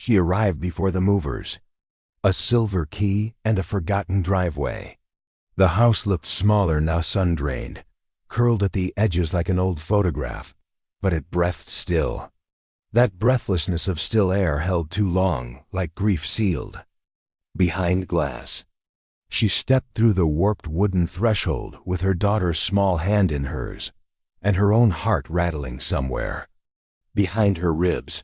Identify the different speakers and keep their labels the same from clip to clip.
Speaker 1: She arrived before the movers. A silver key and a forgotten driveway. The house looked smaller now, sun-drained, curled at the edges like an old photograph, but it breathed still. That breathlessness of still air held too long, like grief sealed. Behind glass. She stepped through the warped wooden threshold with her daughter's small hand in hers, and her own heart rattling somewhere. Behind her ribs,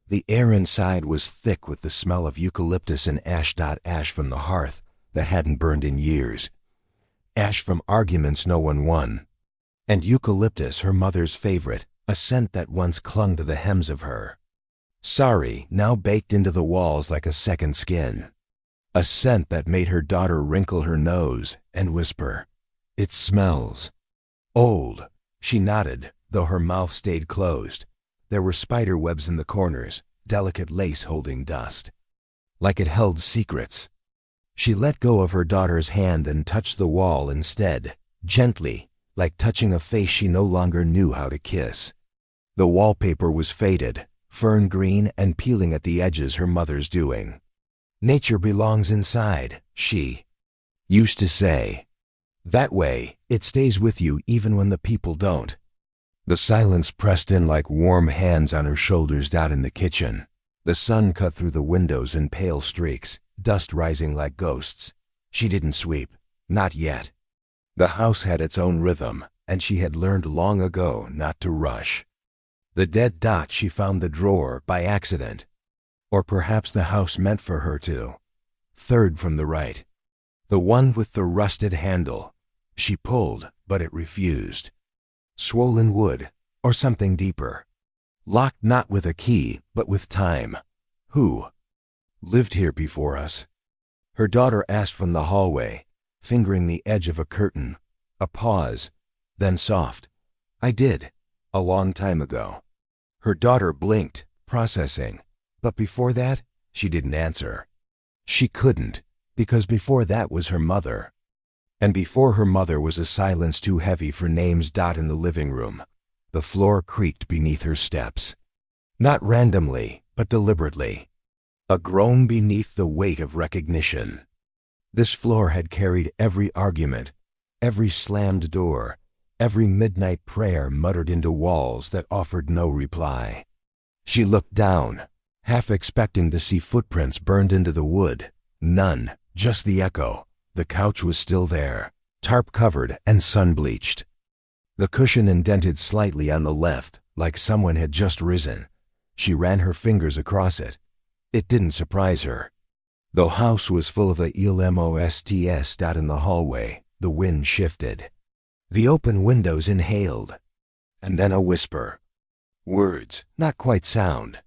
Speaker 1: the air inside was thick with the smell of eucalyptus and ash from the hearth that hadn't burned in years. Ash from arguments no one won. And eucalyptus, her mother's favorite, a scent that once clung to the hems of her. Sorry, now baked into the walls like a second skin. A scent that made her daughter wrinkle her nose and whisper, "It smells." Old. She nodded, though her mouth stayed closed. There were spider webs in the corners, delicate lace holding dust. Like it held secrets. She let go of her daughter's hand and touched the wall instead, gently, like touching a face she no longer knew how to kiss. The wallpaper was faded, fern green and peeling at the edges, her mother's doing. Nature belongs inside, she used to say. That way, it stays with you even when the people don't. The silence pressed in like warm hands on her shoulders out in the kitchen. The sun cut through the windows in pale streaks, dust rising like ghosts. She didn't sweep, not yet. The house had its own rhythm, and she had learned long ago not to rush. The dead dot she found the drawer by accident. Or perhaps the house meant for her to. Third from the right. The one with the rusted handle. She pulled, but it refused. Swollen wood, or something deeper. Locked not with a key, but with time. Who lived here before us? Her daughter asked from the hallway, fingering the edge of a curtain. A pause, then soft. I did, a long time ago. Her daughter blinked, processing. But before that, she didn't answer. She couldn't, because before that was her mother. And before her mother was a silence too heavy for names. In the living room. The floor creaked beneath her steps. Not randomly, but deliberately. A groan beneath the weight of recognition. This floor had carried every argument, every slammed door, every midnight prayer muttered into walls that offered no reply. She looked down, half expecting to see footprints burned into the wood. None, just the echo. The couch was still there, tarp-covered and sun-bleached. The cushion indented slightly on the left, like someone had just risen. She ran her fingers across it. It didn't surprise her. The house was full of the ELMOSTS. In the hallway, the wind shifted. The open windows inhaled. And then a whisper. Words, not quite sound,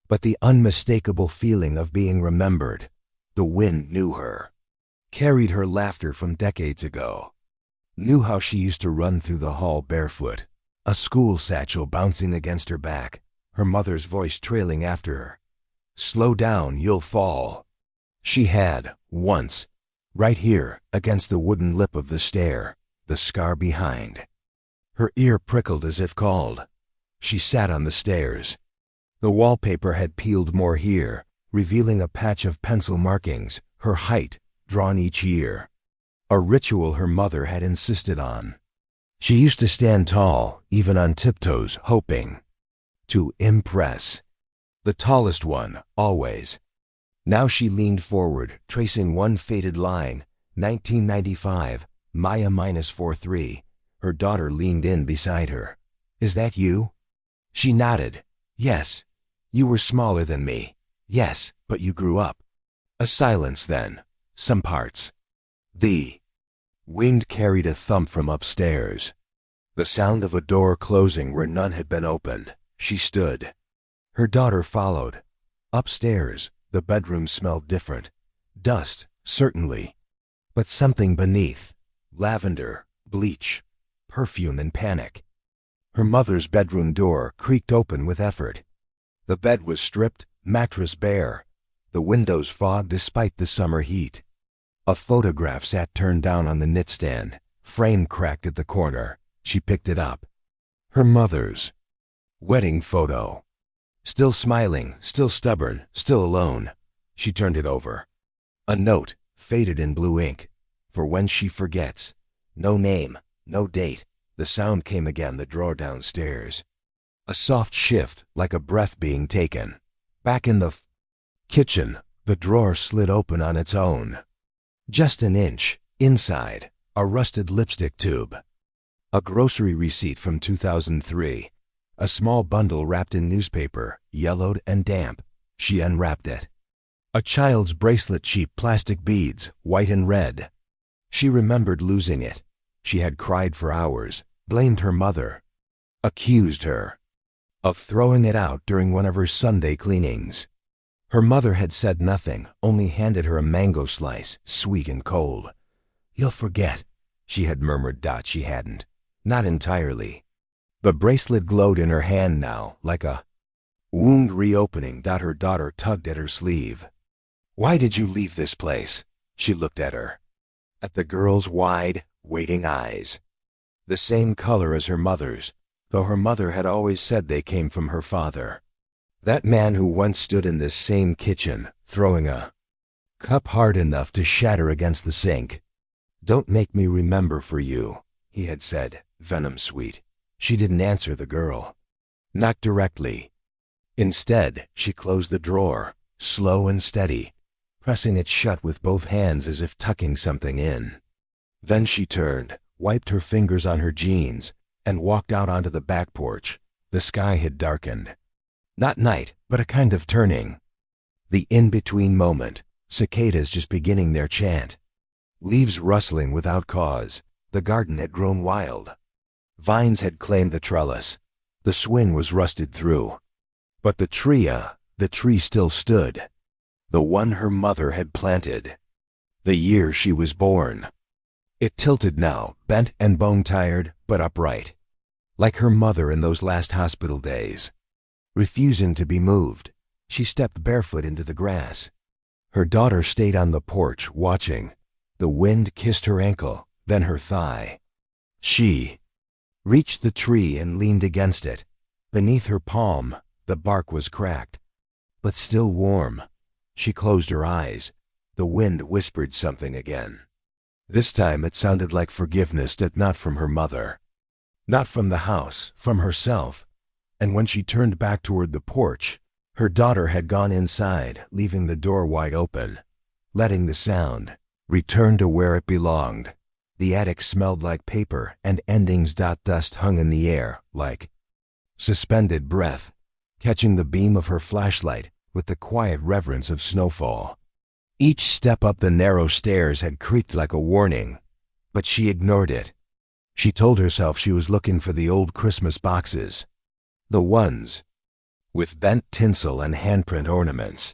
Speaker 1: but the unmistakable feeling of being remembered. The wind knew her. Carried her laughter from decades ago. Knew how she used to run through the hall barefoot, a school satchel bouncing against her back, her mother's voice trailing after her. Slow down, you'll fall. She had, once, right here against the wooden lip of the stair, the scar behind. Her ear prickled as if called. She sat on the stairs. The wallpaper had peeled more here, revealing a patch of pencil markings, her height, drawn each year. A ritual her mother had insisted on. She used to stand tall, even on tiptoes, hoping to impress. The tallest one, always. Now she leaned forward, tracing one faded line. 1995, Maya -43. Her daughter leaned in beside her. Is that you? She nodded. Yes. You were smaller than me. Yes, but you grew up. A silence then. Some parts. The wind carried a thump from upstairs. The sound of a door closing where none had been opened. She stood. Her daughter followed. Upstairs, the bedroom smelled different. Dust, certainly. But something beneath. Lavender, bleach, perfume and panic. Her mother's bedroom door creaked open with effort. The bed was stripped, mattress bare. The windows fogged despite the summer heat. A photograph sat turned down on the knitstand, frame cracked at the corner. She picked it up. Her mother's wedding photo. Still smiling, still stubborn, still alone. She turned it over. A note, faded in blue ink. For when she forgets. No name, no date. The sound came again, the drawer downstairs. A soft shift, like a breath being taken. Back in the kitchen, the drawer slid open on its own. Just an inch, inside, a rusted lipstick tube. A grocery receipt from 2003. A small bundle wrapped in newspaper, yellowed and damp. She unwrapped it. A child's bracelet, cheap plastic beads, white and red. She remembered losing it. She had cried for hours, blamed her mother, accused her of throwing it out during one of her Sunday cleanings. Her mother had said nothing, only handed her a mango slice, sweet and cold. "You'll forget," she had murmured. She hadn't. Not entirely. The bracelet glowed in her hand now, like a wound reopening. Her daughter tugged at her sleeve. "Why did you leave this place?" She looked at her. At the girl's wide, waiting eyes. The same color as her mother's, though her mother had always said they came from her father. That man who once stood in this same kitchen, throwing a cup hard enough to shatter against the sink. "Don't make me remember for you," he had said, venom sweet. She didn't answer the girl. Not directly. Instead, she closed the drawer, slow and steady, pressing it shut with both hands as if tucking something in. Then she turned, wiped her fingers on her jeans, and walked out onto the back porch. The sky had darkened. Not night, but a kind of turning. The in-between moment, cicadas just beginning their chant. Leaves rustling without cause. The garden had grown wild. Vines had claimed the trellis. The swing was rusted through. But the tree still stood. The one her mother had planted. The year she was born. It tilted now, bent and bone-tired, but upright. Like her mother in those last hospital days. Refusing to be moved, she stepped barefoot into the grass. Her daughter stayed on the porch, watching. The wind kissed her ankle, then her thigh. She reached the tree and leaned against it. Beneath her palm, the bark was cracked, but still warm. She closed her eyes. The wind whispered something again. This time it sounded like forgiveness, not from her mother. Not from the house, from herself. And when she turned back toward the porch, her daughter had gone inside, leaving the door wide open, letting the sound return to where it belonged. The attic smelled like paper, and endings. Dust hung in the air, like suspended breath, catching the beam of her flashlight with the quiet reverence of snowfall. Each step up the narrow stairs had creaked like a warning, but she ignored it. She told herself she was looking for the old Christmas boxes. The ones with bent tinsel and handprint ornaments.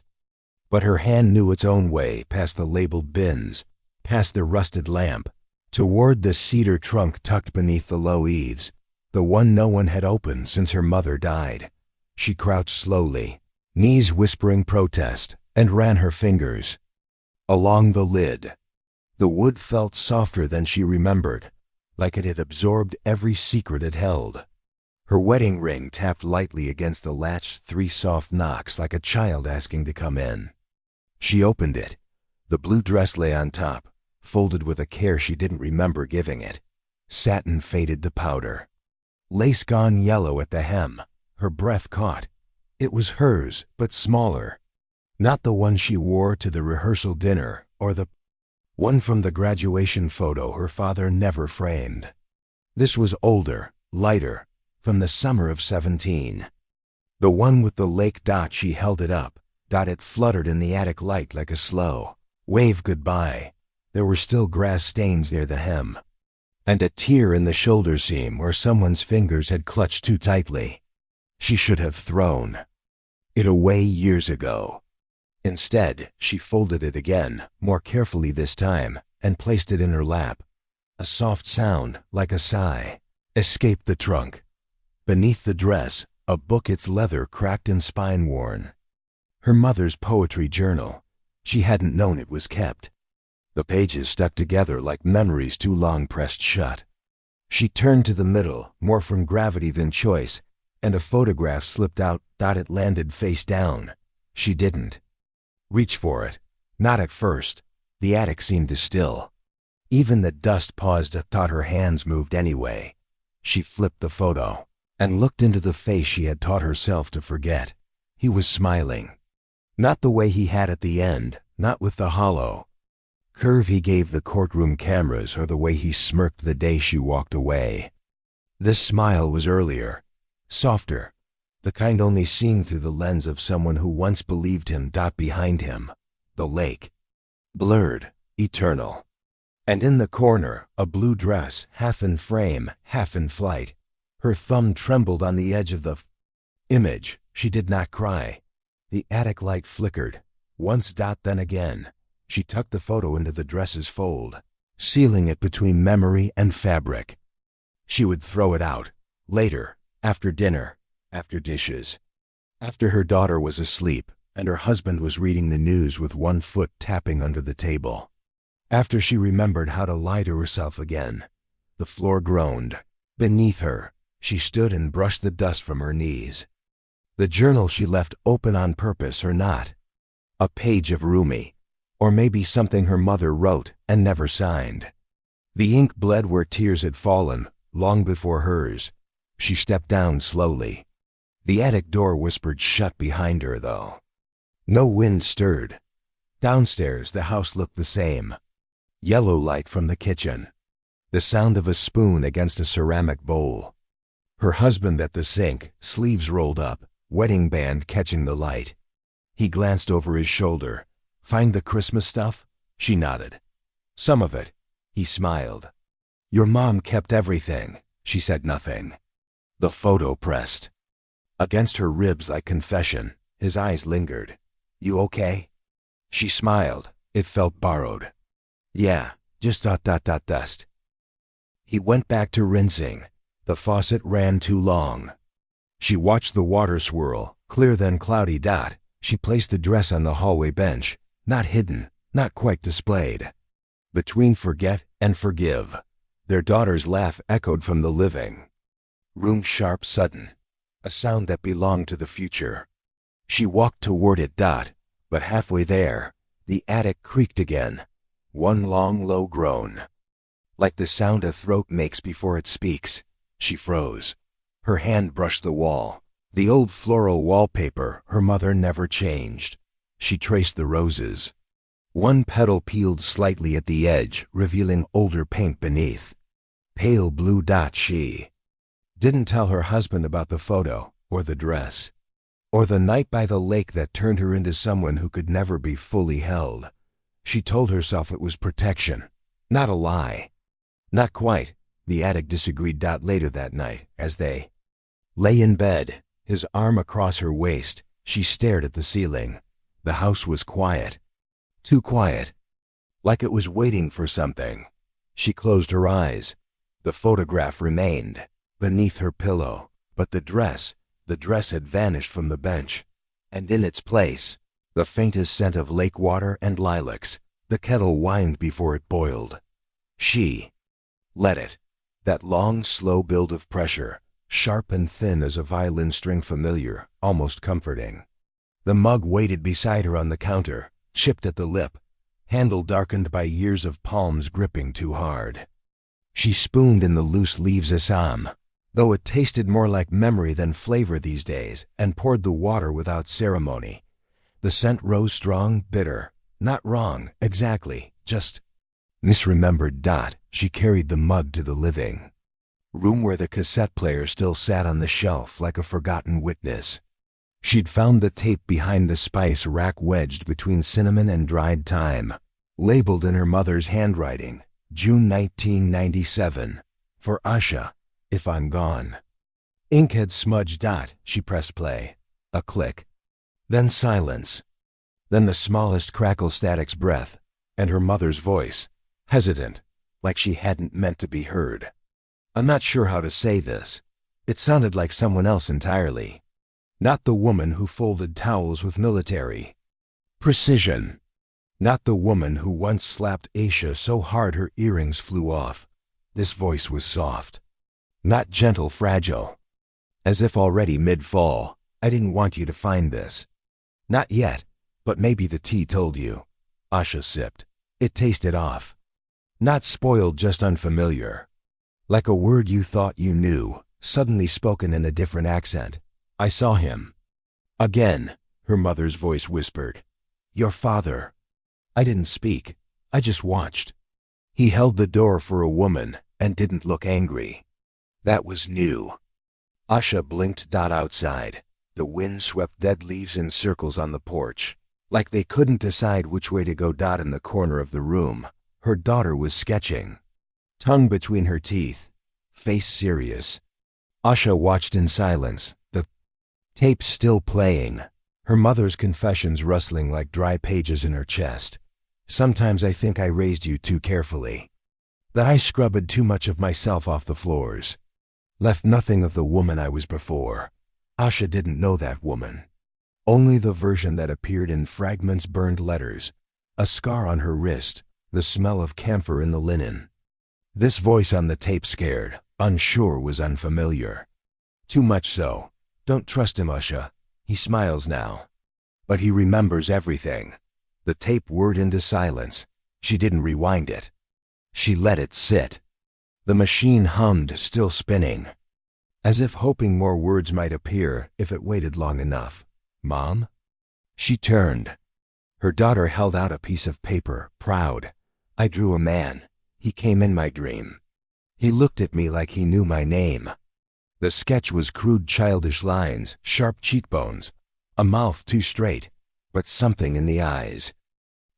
Speaker 1: But her hand knew its own way, past the labeled bins, past the rusted lamp, toward the cedar trunk tucked beneath the low eaves, the one no one had opened since her mother died. She crouched slowly, knees whispering protest, and ran her fingers along the lid. The wood felt softer than she remembered, like it had absorbed every secret it held. Her wedding ring tapped lightly against the latch, 3 soft knocks, like a child asking to come in. She opened it. The blue dress lay on top, folded with a care she didn't remember giving it. Satin faded to powder. Lace gone yellow at the hem. Her breath caught. It was hers, but smaller. Not the one she wore to the rehearsal dinner, or the one from the graduation photo her father never framed. This was older, lighter, from the summer of 17. The one with the lake. She held it up. It fluttered in the attic light like a slow wave goodbye. There were still grass stains near the hem, and a tear in the shoulder seam where someone's fingers had clutched too tightly. She should have thrown it away years ago. Instead, she folded it again, more carefully this time, and placed it in her lap. A soft sound, like a sigh, escaped the trunk. Beneath the dress, a book, its leather cracked and spine-worn. Her mother's poetry journal. She hadn't known it was kept. The pages stuck together like memories too long pressed shut. She turned to the middle, more from gravity than choice, and a photograph slipped out. It landed face down. She didn't reach for it. Not at first. The attic seemed to still. Even the dust paused. Thought her hands moved anyway. She flipped the photo and looked into the face she had taught herself to forget. He was smiling. Not the way he had at the end, not with the hollow curve he gave the courtroom cameras, or the way he smirked the day she walked away. This smile was earlier, softer, the kind only seen through the lens of someone who once believed him. Behind him, the lake, blurred, eternal. And in the corner, a blue dress, half in frame, half in flight. Her thumb trembled on the edge of the image. She did not cry. The attic light flickered. Once, then again. She tucked the photo into the dress's fold, sealing it between memory and fabric. She would throw it out, later, after dinner, after dishes, after her daughter was asleep and her husband was reading the news with one foot tapping under the table. After she remembered how to lie to herself again. The floor groaned. Beneath her, she stood and brushed the dust from her knees. The journal she left open on purpose or not. A page of Rumi, or maybe something her mother wrote and never signed. The ink bled where tears had fallen, long before hers. She stepped down slowly. The attic door whispered shut behind her, though. No wind stirred. Downstairs, the house looked the same. Yellow light from the kitchen. The sound of a spoon against a ceramic bowl. Her husband at the sink, sleeves rolled up, wedding band catching the light. He glanced over his shoulder. Find the Christmas stuff? She nodded. Some of it. He smiled. Your mom kept everything. She said nothing. The photo pressed against her ribs like confession. His eyes lingered. You okay? She smiled. It felt borrowed. Yeah, just dust. He went back to rinsing. The faucet ran too long. She watched the water swirl, clear then cloudy. She placed the dress on the hallway bench, not hidden, not quite displayed. Between forget and forgive, their daughter's laugh echoed from the living room, sharp, sudden, a sound that belonged to the future. She walked toward it. But halfway there, the attic creaked again. One long, low groan. Like the sound a throat makes before it speaks. She froze. Her hand brushed the wall. The old floral wallpaper her mother never changed. She traced the roses. One petal peeled slightly at the edge, revealing older paint beneath. Pale blue. She didn't tell her husband about the photo, or the dress, or the night by the lake that turned her into someone who could never be fully held. She told herself it was protection, not a lie. Not quite, the attic disagreed. Later that night, as they lay in bed, his arm across her waist, she stared at the ceiling. The house was quiet. Too quiet. Like it was waiting for something. She closed her eyes. The photograph remained beneath her pillow, but the dress had vanished from the bench. And in its place, the faintest scent of lake water and lilacs. The kettle whined before it boiled. She let it. That long, slow build of pressure, sharp and thin as a violin string, familiar, almost comforting. The mug waited beside her on the counter, chipped at the lip, handle darkened by years of palms gripping too hard. She spooned in the loose leaves Assam, though it tasted more like memory than flavor these days, and poured the water without ceremony. The scent rose strong, bitter. Not wrong, exactly, just misremembered. She carried the mug to the living room where the cassette player still sat on the shelf like a forgotten witness. She'd found the tape behind the spice rack wedged between cinnamon and dried thyme, labeled in her mother's handwriting, June 1997, for Asha, if I'm gone. Ink had smudged. She pressed play. A click. Then silence. Then the smallest crackle, static's breath, and her mother's voice, hesitant, like she hadn't meant to be heard. I'm not sure how to say this. It sounded like someone else entirely. Not the woman who folded towels with military precision. Not the woman who once slapped Aisha so hard her earrings flew off. This voice was soft. Not gentle, fragile. as if already mid-fall. I didn't want you to find this. Not yet, but maybe the tea told you. Asha sipped. It tasted off. Not spoiled, just unfamiliar. Like a word you thought you knew, suddenly spoken in a different accent. I saw him. Again, her mother's voice whispered. Your father. I didn't speak. I just watched. He held the door for a woman and didn't look angry. That was new. Asha blinked. Outside, the wind swept dead leaves in circles on the porch, like they couldn't decide which way to go. In the corner of the room, her daughter was sketching, tongue between her teeth, face serious. Asha watched in silence, the tape still playing, her mother's confessions rustling like dry pages in her chest. Sometimes I think I raised you too carefully. That I scrubbed too much of myself off the floors. Left nothing of the woman I was before. Asha didn't know that woman. Only the version that appeared in fragments, burned letters, a scar on her wrist, the smell of camphor in the linen. This voice on the tape, scared, unsure, was unfamiliar. Too much so. Don't trust him, Asha. He smiles now. But he remembers everything. The tape whirred into silence. She didn't rewind it. She let it sit. The machine hummed, still spinning, as if hoping more words might appear if it waited long enough. Mom? She turned. Her daughter held out a piece of paper, proud. I drew a man. He came in my dream. He looked at me like he knew my name. The sketch was crude, childish lines, sharp cheekbones, a mouth too straight, but something in the eyes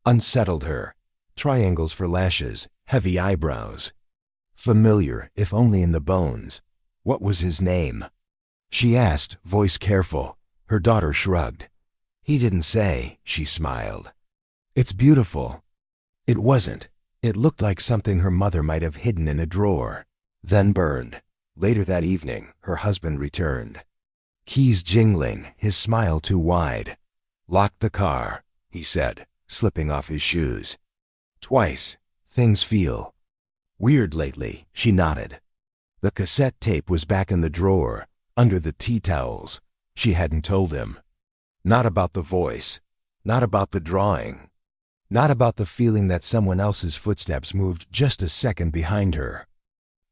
Speaker 1: unsettled her. Triangles for lashes, heavy eyebrows. Familiar, if only in the bones. What was his name? She asked, voice careful. Her daughter shrugged. He didn't say, she smiled. It's beautiful. It wasn't. It looked like something her mother might have hidden in a drawer, then burned. Later that evening, her husband returned. Keys jingling, his smile too wide. Locked the car, he said, slipping off his shoes. Twice. Things feel weird lately, she nodded. The cassette tape was back in the drawer, under the tea towels. She hadn't told him. Not about the voice, not about the drawing, not about the feeling that someone else's footsteps moved just a second behind her.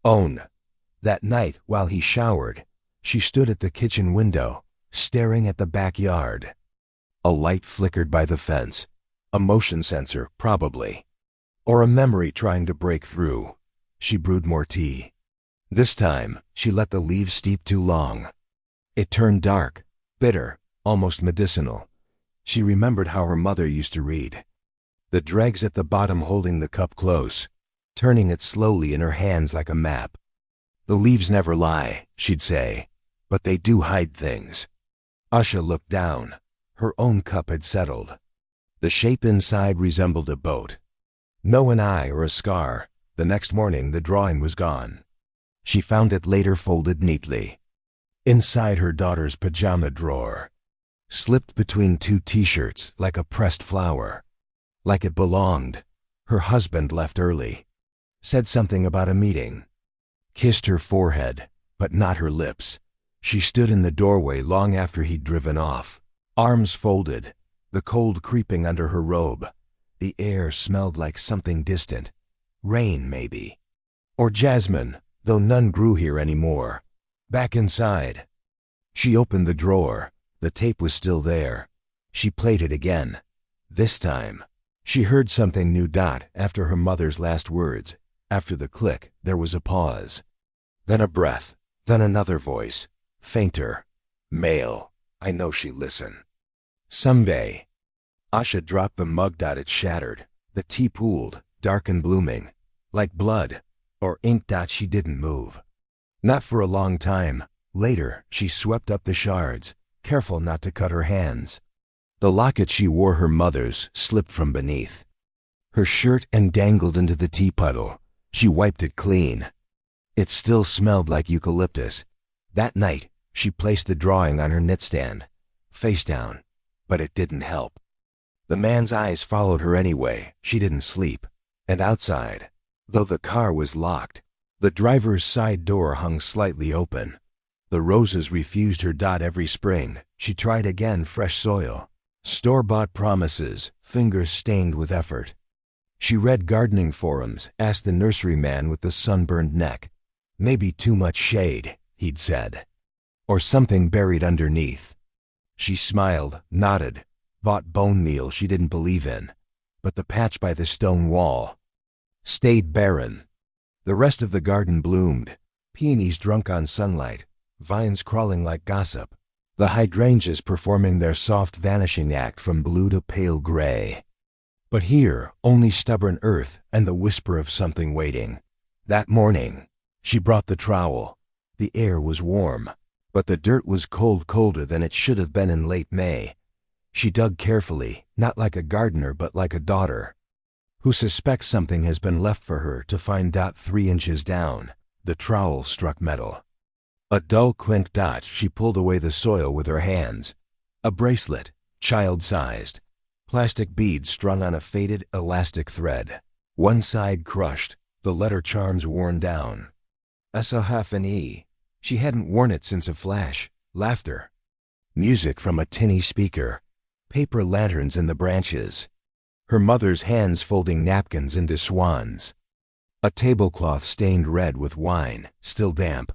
Speaker 1: That night, while he showered, she stood at the kitchen window, staring at the backyard. A light flickered by the fence, a motion sensor, probably, or a memory trying to break through. She brewed more tea. This time, she let the leaves steep too long. It turned dark, bitter, almost medicinal. She remembered how her mother used to read. The dregs at the bottom, holding the cup close, turning it slowly in her hands like a map. The leaves never lie, she'd say, but they do hide things. Asha looked down. Her own cup had settled. The shape inside resembled a boat. No an eye or a scar. The next morning, the drawing was gone. She found it later, folded neatly, inside her daughter's pajama drawer, slipped between two t-shirts like a pressed flower, like it belonged. Her husband left early, said something about a meeting, kissed her forehead, but not her lips. She stood in the doorway long after he'd driven off, arms folded, the cold creeping under her robe. The air smelled like something distant, rain maybe, or jasmine, though none grew here anymore. Back inside, she opened the drawer. The tape was still there. She played it again. This time, she heard something new. After her mother's last words, after the click, there was a pause. Then a breath, then another voice, fainter, male. I know she listened. Someday. Asha dropped the mug. It shattered. The tea pooled, dark and blooming, like blood or ink. She didn't move. Not for a long time. Later, she swept up the shards, careful not to cut her hands. The locket she wore, her mother's, slipped from beneath her shirt and dangled into the tea puddle. She wiped it clean. It still smelled like eucalyptus. That night, she placed the drawing on her knitstand, face down, but it didn't help. The man's eyes followed her anyway. She didn't sleep. And outside, though the car was locked, the driver's side door hung slightly open. The roses refused her. Every spring, she tried again, fresh soil, store-bought promises, fingers stained with effort. She read gardening forums, asked the nurseryman with the sunburned neck. Maybe too much shade, he'd said. Or something buried underneath. She smiled, nodded, bought bone meal she didn't believe in. But the patch by the stone wall stayed barren. The rest of the garden bloomed, peonies drunk on sunlight, vines crawling like gossip, the hydrangeas performing their soft vanishing act from blue to pale gray. But here, only stubborn earth and the whisper of something waiting. That morning, she brought the trowel. The air was warm, but the dirt was cold, colder than it should have been in late May. She dug carefully, not like a gardener but like a daughter who suspects something has been left for her to find. 3 inches down, the trowel struck metal. A dull clink. She pulled away the soil with her hands. A bracelet, child-sized. Plastic beads strung on a faded, elastic thread. One side crushed, the letter charms worn down. S-A-H-N-E. She hadn't worn it since a flash. Laughter. Music from a tinny speaker. Paper lanterns in the branches. Her mother's hands folding napkins into swans. A tablecloth stained red with wine, still damp.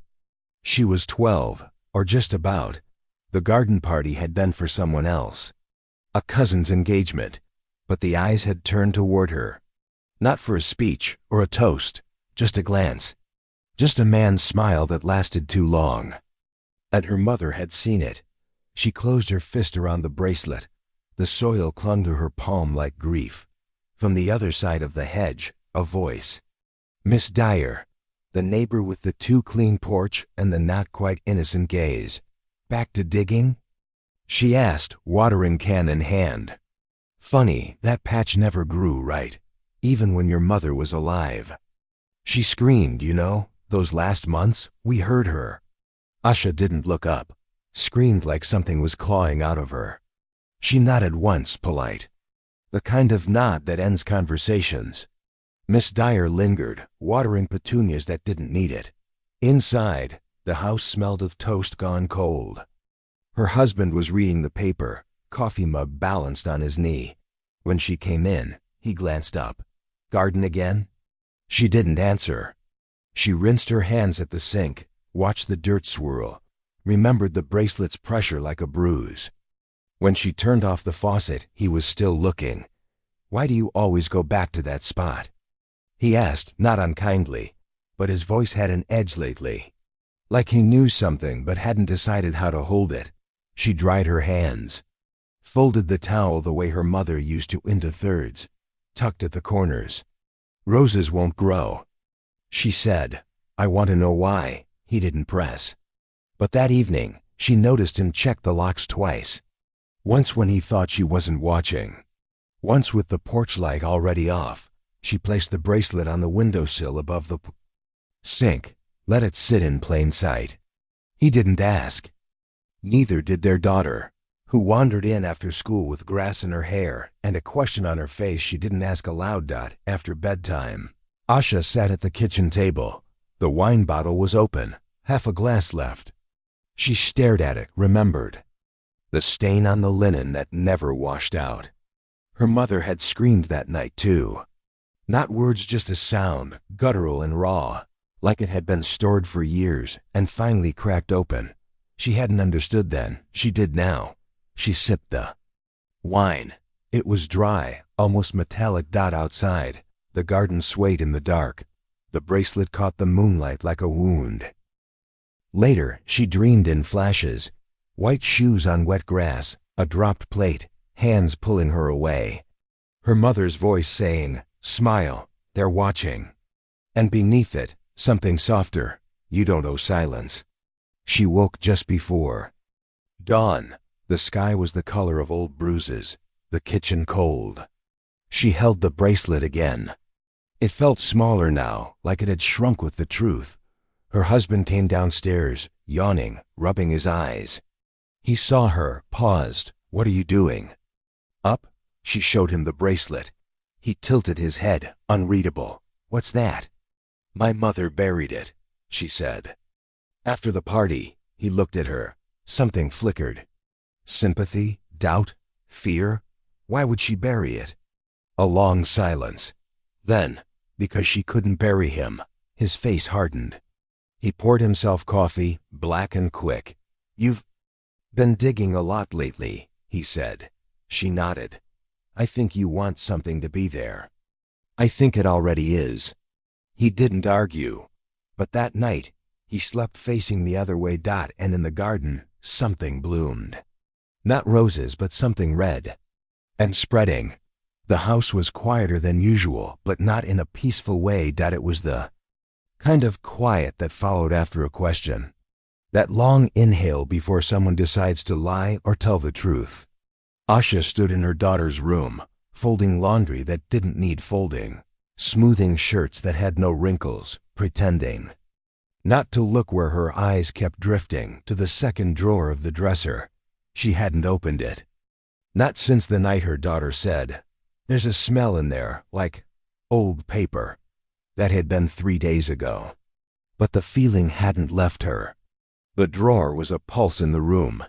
Speaker 1: She was 12, or just about. The garden party had been for someone else. A cousin's engagement, but the eyes had turned toward her. Not for a speech or a toast, just a glance. Just a man's smile that lasted too long. And her mother had seen it. She closed her fist around the bracelet. The soil clung to her palm like grief. From the other side of the hedge, a voice. Miss Dyer, the neighbor with the too clean porch and the not quite innocent gaze. Back to digging? She asked, watering can in hand. Funny, that patch never grew right, even when your mother was alive. She screamed, you know, those last months. We heard her. Asha didn't look up. Screamed like something was clawing out of her. She nodded once, polite. The kind of nod that ends conversations. Miss Dyer lingered, watering petunias that didn't need it. Inside, the house smelled of toast gone cold. Her husband was reading the paper, coffee mug balanced on his knee. When she came in, he glanced up. Garden again? She didn't answer. She rinsed her hands at the sink, watched the dirt swirl, remembered the bracelet's pressure like a bruise. When she turned off the faucet, he was still looking. Why do you always go back to that spot? He asked, not unkindly, but his voice had an edge lately. Like he knew something but hadn't decided how to hold it. She dried her hands, folded the towel the way her mother used to into thirds, tucked at the corners. Roses won't grow. She said, I want to know why. He didn't press. But that evening, she noticed him check the locks twice. Once when he thought she wasn't watching. Once with the porch light already off. She placed the bracelet on the windowsill above the sink, let it sit in plain sight. He didn't ask. Neither did their daughter, who wandered in after school with grass in her hair and a question on her face she didn't ask aloud. After bedtime, Asha sat at the kitchen table. The wine bottle was open, half a glass left. She stared at it, remembered. The stain on the linen that never washed out. Her mother had screamed that night too. Not words, just a sound, guttural and raw, like it had been stored for years and finally cracked open. She hadn't understood then, she did now. She sipped the wine. It was dry, almost metallic. Outside, the garden swayed in the dark. The bracelet caught the moonlight like a wound. Later, she dreamed in flashes. White shoes on wet grass, a dropped plate, hands pulling her away. Her mother's voice saying, smile, they're watching. And beneath it, something softer, you don't owe silence. She woke just before dawn. The sky was the color of old bruises, the kitchen cold. She held the bracelet again. It felt smaller now, like it had shrunk with the truth. Her husband came downstairs, yawning, rubbing his eyes. He saw her, paused. What are you doing? Up? She showed him the bracelet. He tilted his head, unreadable. What's that? My mother buried it, she said. After the party, He looked at her. Something flickered. Sympathy? Doubt? Fear? Why would she bury it? A long silence. Then, because she couldn't bury him, his face hardened. He poured himself coffee, black and quick. "You've been digging a lot lately," he said. She nodded. "I think you want something to be there." "I think it already is." He didn't argue. But that night, he slept facing the other way. And in the garden, something bloomed. Not roses, but something red. And spreading. The house was quieter than usual, but not in a peaceful way. It was the kind of quiet that followed after a question. That long inhale before someone decides to lie or tell the truth. Asha stood in her daughter's room, folding laundry that didn't need folding, smoothing shirts that had no wrinkles, pretending not to look where her eyes kept drifting to the second drawer of the dresser. She hadn't opened it. Not since the night her daughter said, "There's a smell in there, like old paper." That had been 3 days ago. But the feeling hadn't left her. The drawer was a pulse in the room.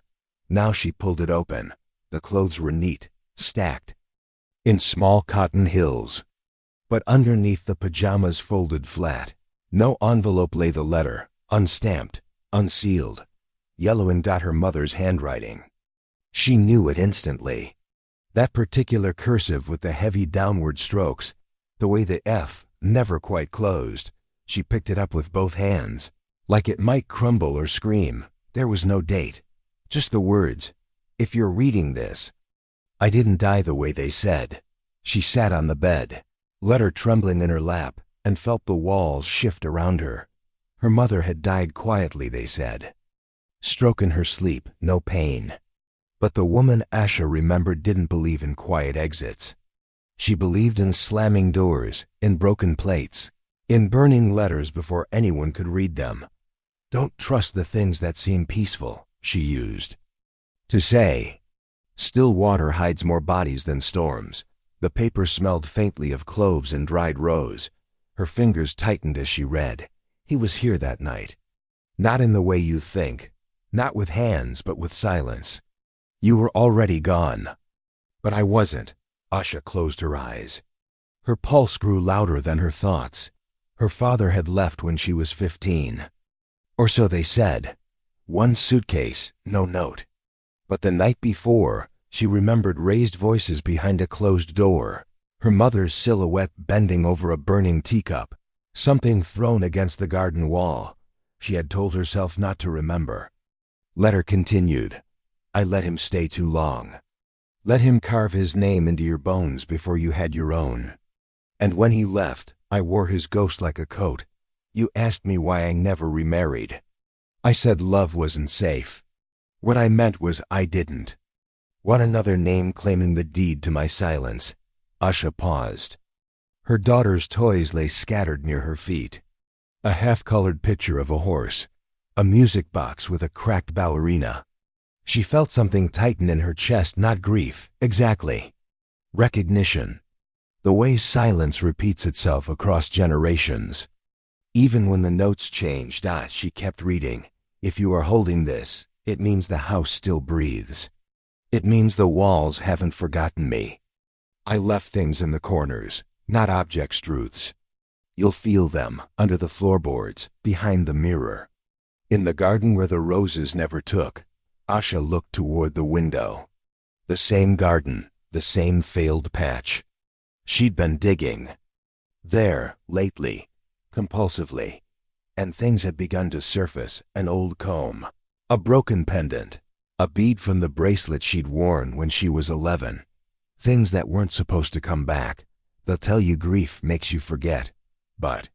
Speaker 1: Now she pulled it open. The clothes were neat, stacked, in small cotton hills. But underneath the pajamas folded flat. No envelope lay the letter, unstamped, unsealed, yellowing. Her mother's handwriting. She knew it instantly. That particular cursive with the heavy downward strokes, the way the F never quite closed. She picked it up with both hands, like it might crumble or scream. There was no date, just the words, "If you're reading this, I didn't die the way they said." She sat on the bed, letter trembling in her lap, and felt the walls shift around her. Her mother had died quietly, they said. Stroke in her sleep, no pain. But the woman Asha remembered didn't believe in quiet exits. She believed in slamming doors, in broken plates, in burning letters before anyone could read them. "Don't trust the things that seem peaceful," she used to say. Still water hides more bodies than storms. The paper smelled faintly of cloves and dried rose. Her fingers tightened as she read. He was here that night. Not in the way you think. Not with hands, but with silence. You were already gone. But I wasn't. Asha closed her eyes. Her pulse grew louder than her thoughts. Her father had left when she was 15. Or so they said. One suitcase, no note. But the night before, she remembered raised voices behind a closed door. Her mother's silhouette bending over a burning teacup. Something thrown against the garden wall. She had told herself not to remember. Letter continued. I let him stay too long. Let him carve his name into your bones before you had your own. And when he left, I wore his ghost like a coat. You asked me why I never remarried. I said love wasn't safe. What I meant was I didn't want another name claiming the deed to my silence. Asha paused. Her daughter's toys lay scattered near her feet. A half-colored picture of a horse. A music box with a cracked ballerina. She felt something tighten in her chest, not grief, exactly. Recognition. The way silence repeats itself across generations. Even when the notes changed, she kept reading. If you are holding this, it means the house still breathes. It means the walls haven't forgotten me. I left things in the corners, not objects, truths. You'll feel them under the floorboards, behind the mirror. In the garden where the roses never took, Asha looked toward the window. The same garden, the same failed patch. She'd been digging there lately, compulsively, and things had begun to surface. An old comb, a broken pendant, a bead from the bracelet she'd worn when she was 11. Things that weren't supposed to come back. They'll tell you grief makes you forget. But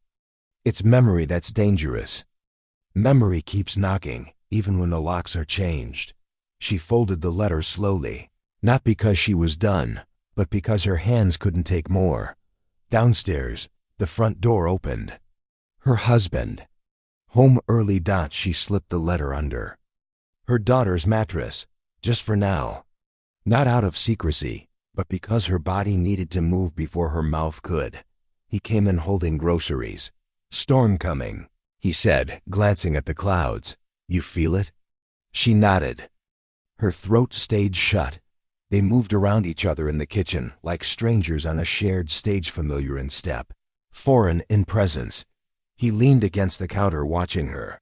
Speaker 1: it's memory that's dangerous. Memory keeps knocking, even when the locks are changed. She folded the letter slowly, not because she was done, but because her hands couldn't take more. Downstairs, the front door opened. Her husband. Home early. She slipped the letter under her daughter's mattress, just for now. Not out of secrecy, but because her body needed to move before her mouth could. He came in holding groceries. Storm coming, he said, glancing at the clouds. You feel it? She nodded. Her throat stayed shut. They moved around each other in the kitchen, like strangers on a shared stage, familiar in step, foreign in presence. He leaned against the counter watching her.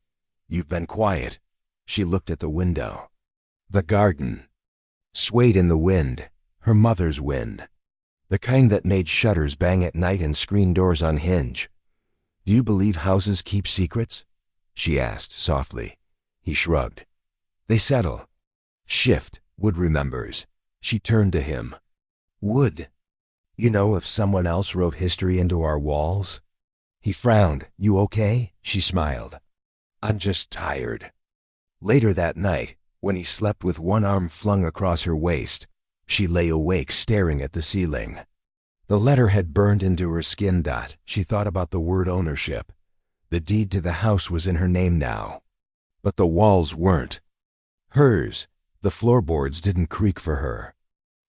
Speaker 1: "You've been quiet." She looked at the window. The garden swayed in the wind, her mother's wind, the kind that made shutters bang at night and screen doors unhinge. "Do you believe houses keep secrets?" she asked softly. He shrugged. "They settle. Shift. Wood remembers." She turned to him. "Wood? You know, if someone else wrote history into our walls?" He frowned. "You okay?" She smiled. "I'm just tired." Later that night, when he slept with one arm flung across her waist, she lay awake staring at the ceiling. The letter had burned into her skin. She thought about the word ownership. The deed to the house was in her name now. But the walls weren't hers. The floorboards didn't creak for her.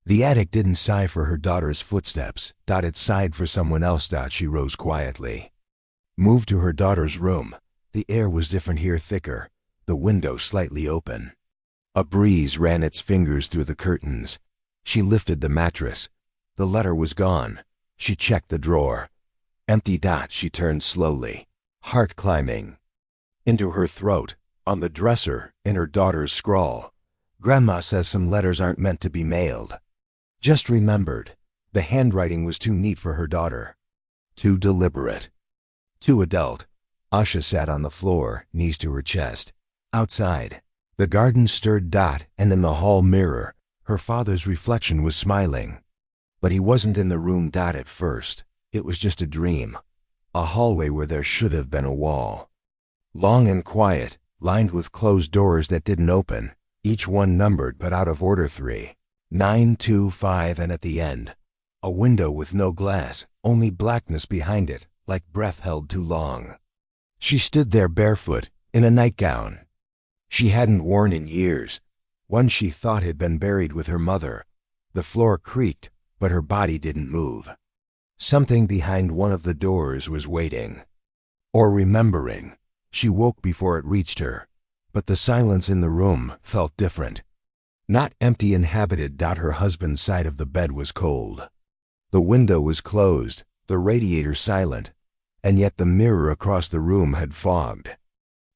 Speaker 1: The attic didn't sigh for her daughter's footsteps. It sighed for someone else. She rose quietly. Moved to her daughter's room. The air was different here, thicker, the window slightly open. A breeze ran its fingers through the curtains. She lifted the mattress. The letter was gone. She checked the drawer. Empty. She turned slowly, heart climbing into her throat. On the dresser, in her daughter's scrawl, "Grandma says some letters aren't meant to be mailed." Just remembered. The handwriting was too neat for her daughter. Too deliberate. Too adult. Asha sat on the floor, knees to her chest. Outside, the garden stirred. And in the hall mirror, her father's reflection was smiling. But he wasn't in the room. At first, it was just a dream. A hallway where there should have been a wall. Long and quiet, lined with closed doors that didn't open, each one numbered but out of order: 3, 9, 2, 5, and at the end, a window with no glass, only blackness behind it, like breath held too long. She stood there barefoot, in a nightgown she hadn't worn in years, one she thought had been buried with her mother. The floor creaked, but her body didn't move. Something behind one of the doors was waiting. Or remembering. She woke before it reached her, but the silence in the room felt different. Not empty, inhabited. Her husband's side of the bed was cold. The window was closed, the radiator silent, and yet the mirror across the room had fogged.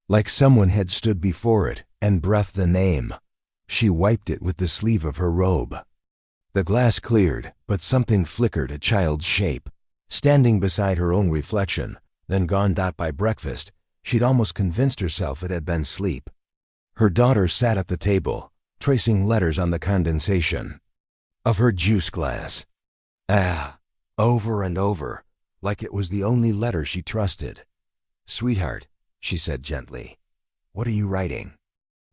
Speaker 1: Like someone had stood before it and breathed a name. She wiped it with the sleeve of her robe. The glass cleared, but something flickered, a child's shape, standing beside her own reflection, then gone. By breakfast, she'd almost convinced herself it had been sleep. Her daughter sat at the table, tracing letters on the condensation of her juice glass. Over and over, like it was the only letter she trusted. "Sweetheart," she said gently, "what are you writing?"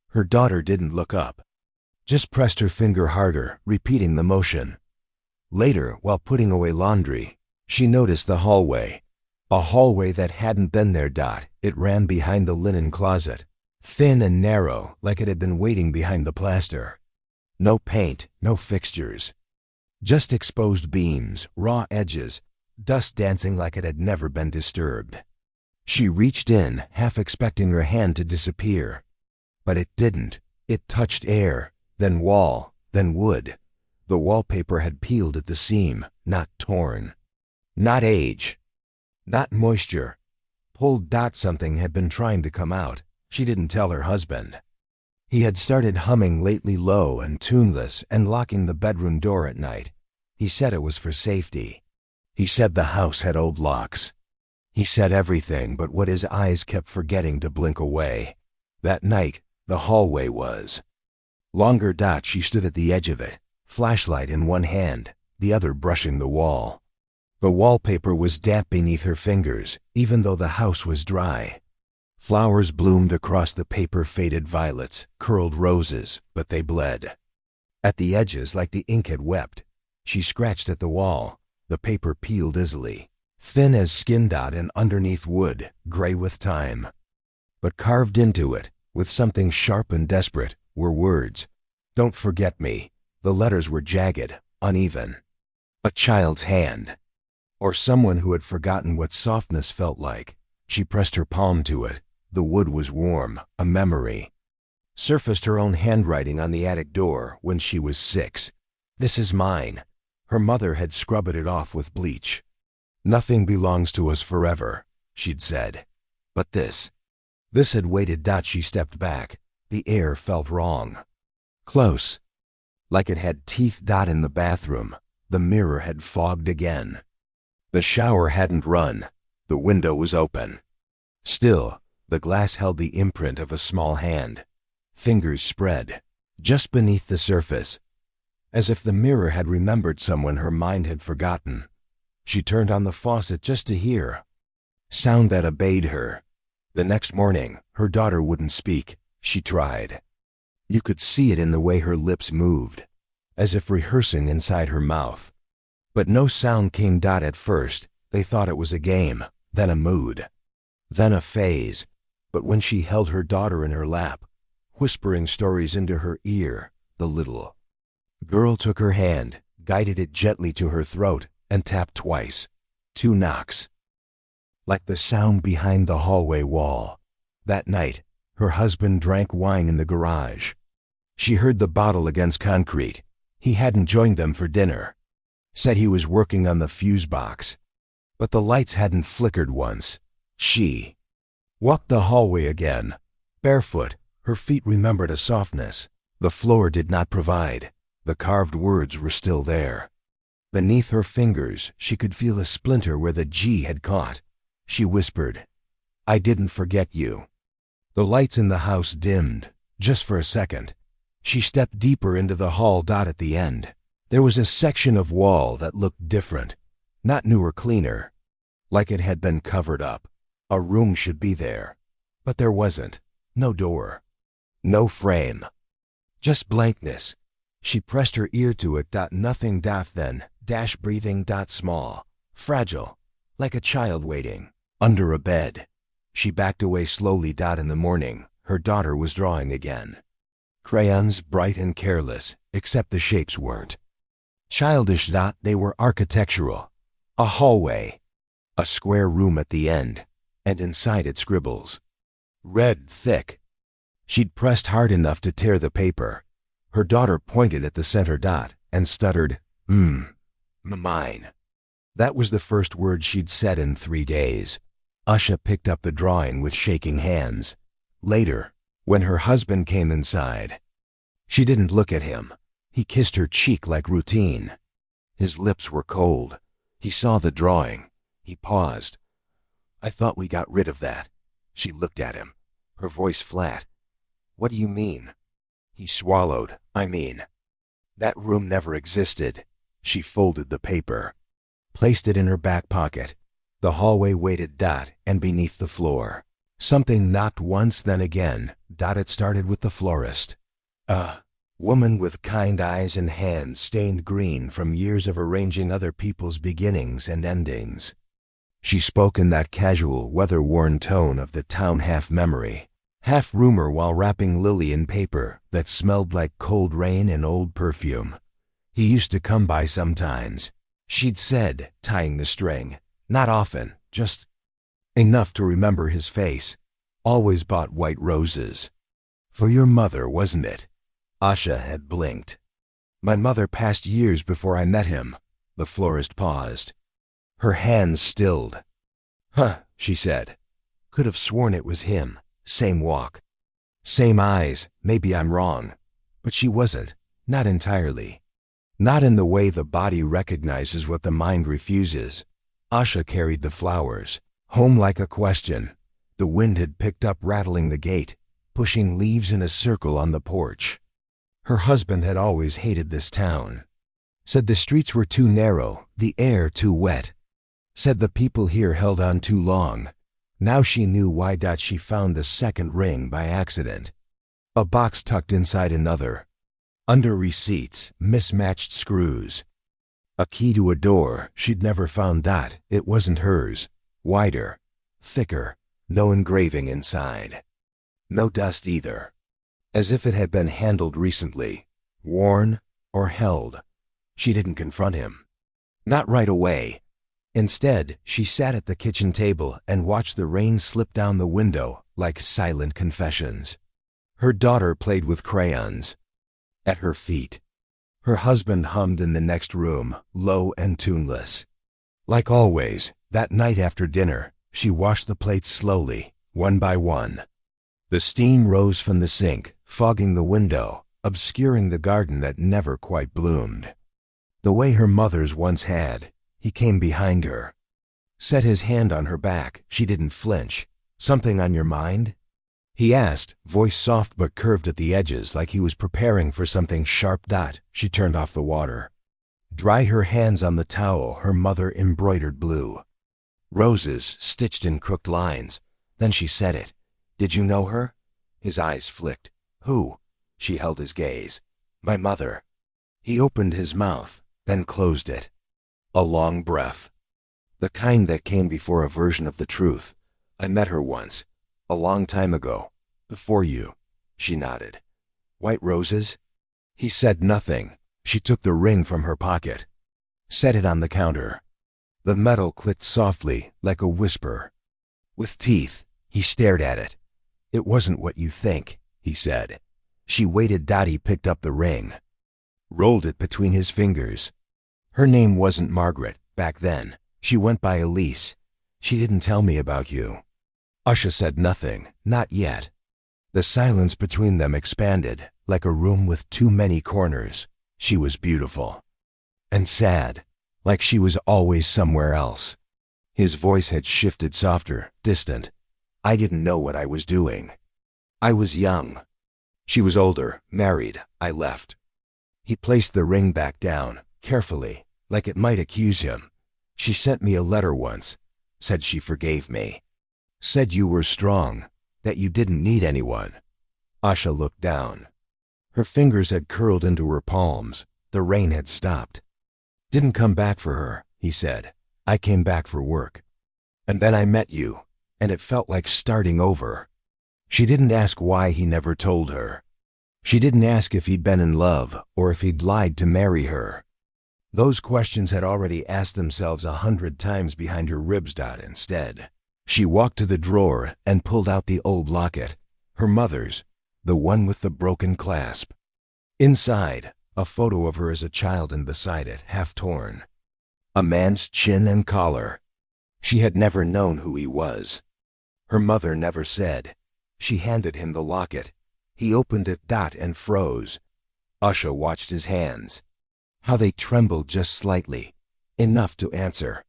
Speaker 1: Her daughter didn't look up, just pressed her finger harder, repeating the motion. Later, while putting away laundry, she noticed the hallway. A hallway that hadn't been there. It ran behind the linen closet, thin and narrow, like it had been waiting behind the plaster. No paint, no fixtures. Just exposed beams, raw edges, dust dancing like it had never been disturbed. She reached in, half expecting her hand to disappear. But it didn't. It touched air, then wall, then wood. The wallpaper had peeled at the seam, not torn. Not age. Not moisture. Pulled. Something had been trying to come out. She didn't tell her husband. He had started humming lately, low and tuneless, and locking the bedroom door at night. He said it was for safety. He said the house had old locks. He said everything but what his eyes kept forgetting to blink away. That night, the hallway was longer. She stood at the edge of it, flashlight in one hand, the other brushing the wall. The wallpaper was damp beneath her fingers, even though the house was dry. Flowers bloomed across the paper, faded violets, curled roses, but they bled. At the edges, like the ink had wept. She scratched at the wall. The paper peeled easily, thin as skin. And underneath wood, gray with time. But carved into it, with something sharp and desperate, were words. "Don't forget me." The letters were jagged, uneven. A child's hand. Or someone who had forgotten what softness felt like. She pressed her palm to it. The wood was warm, a memory. surfaced her own handwriting on the attic door when she was 6. "This is mine." Her mother had scrubbed it off with bleach. "Nothing belongs to us forever," she'd said. But this had waited. She stepped back. The air felt wrong. Close. Like it had teeth. In the bathroom, the mirror had fogged again. The shower hadn't run. The window was open. Still, the glass held the imprint of a small hand. Fingers spread, just beneath the surface, as if the mirror had remembered someone her mind had forgotten. She turned on the faucet just to hear sound that obeyed her. The next morning, her daughter wouldn't speak. She tried. You could see it in the way her lips moved, as if rehearsing inside her mouth. But no sound came. At first, they thought it was a game, then a mood, then a phase. But when she held her daughter in her lap, whispering stories into her ear, the little girl took her hand, guided it gently to her throat, and tapped twice. 2 knocks. Like the sound behind the hallway wall. That night, her husband drank wine in the garage. She heard the bottle against concrete. He hadn't joined them for dinner. Said he was working on the fuse box. But the lights hadn't flickered once. She walked the hallway again, barefoot. Her feet remembered a softness the floor did not provide. The carved words were still there. Beneath her fingers, she could feel a splinter where the G had caught. She whispered, "I didn't forget you." The lights in the house dimmed, just for a second. She stepped deeper into the hall. At the end, there was a section of wall that looked different, not new or cleaner, like it had been covered up. A room should be there, but there wasn't. No door, no frame, just blankness. She pressed her ear to it. Nothing. Then, breathing. Small, fragile, like a child waiting under a bed. She backed away slowly. In the morning, her daughter was drawing again. Crayons, bright and careless, except the shapes weren't childish. They were architectural. A hallway, a square room at the end, and inside it scribbles. Red, thick. She'd pressed hard enough to tear the paper. Her daughter pointed at the center dot and stuttered, mine. That was the first word she'd said in 3 days. Asha picked up the drawing with shaking hands. Later, when her husband came inside, she didn't look at him. He kissed her cheek like routine. His lips were cold. He saw the drawing. He paused. "I thought we got rid of that." She looked at him, her voice flat. "What do you mean?" He swallowed. "I mean, that room never existed." She folded the paper, placed it in her back pocket. The hallway waited. And beneath the floor, something knocked once, then again. It started with the florist. A woman with kind eyes and hands stained green from years of arranging other people's beginnings and endings. She spoke in that casual, weather-worn tone of the town, half memory, half rumor, while wrapping Lily in paper that smelled like cold rain and old perfume. "He used to come by sometimes," she'd said, tying the string. "Not often, just enough to remember his face. Always bought white roses." "For your mother, wasn't it?" Asha had blinked. "My mother passed years before I met him." The florist paused. Her hands stilled. "Huh," she said. "Could have sworn it was him. Same walk, same eyes. Maybe I'm wrong." But she wasn't. Not entirely. Not in the way the body recognizes what the mind refuses. Asha carried the flowers home like a question. The wind had picked up, rattling the gate, pushing leaves in a circle on the porch. Her husband had always hated this town. Said the streets were too narrow, the air too wet. Said the people here held on too long. Now she knew why. She found the second ring by accident. A box tucked inside another. Under receipts, mismatched screws. A key to a door she'd never found. It wasn't hers. Wider, thicker, no engraving inside. No dust either. As if it had been handled recently, worn or held. She didn't confront him. Not right away. Instead, she sat at the kitchen table and watched the rain slip down the window like silent confessions. Her daughter played with crayons. At her feet, her husband hummed in the next room, low and tuneless. Like always, that night after dinner, she washed the plates slowly, one by one. The steam rose from the sink, fogging the window, obscuring the garden that never quite bloomed. The way her mother's once had, he came behind her. Set his hand on her back. She didn't flinch. "Something on your mind?" he asked, voice soft but curved at the edges like he was preparing for something sharp. She turned off the water. Dried her hands on the towel her mother embroidered blue. Roses stitched in crooked lines. Then she said it. "Did you know her?" His eyes flicked. "Who?" She held his gaze. "My mother." He opened his mouth, then closed it. A long breath. The kind that came before a version of the truth. "I met her once. A long time ago. Before you." She nodded. "White roses?" He said nothing. She took the ring from her pocket. Set it on the counter. The metal clicked softly, like a whisper. With teeth, he stared at it. "It wasn't what you think," he said. She waited. He picked up the ring. Rolled it between his fingers. "Her name wasn't Margaret, back then. She went by Elise. She didn't tell me about you." Usha said nothing, not yet. The silence between them expanded, like a room with too many corners. She was beautiful. And sad, like she was always somewhere else. His voice had shifted softer, distant. "I didn't know what I was doing. I was young. She was older, married. I left." He placed the ring back down, carefully, like it might accuse him. "She sent me a letter once. Said she forgave me. Said you were strong, that you didn't need anyone." Asha looked down. Her fingers had curled into her palms. The rain had stopped. "Didn't come back for her," he said. "I came back for work. And then I met you, and it felt like starting over." She didn't ask why he never told her. She didn't ask if he'd been in love or if he'd lied to marry her. Those questions had already asked themselves 100 times behind her ribs. Instead, she walked to the drawer and pulled out the old locket, her mother's, the one with the broken clasp. Inside, a photo of her as a child, and beside it, half torn, a man's chin and collar. She had never known who he was. Her mother never said. She handed him the locket. He opened it. And froze. Usha watched his hands. How they trembled just slightly, enough to answer.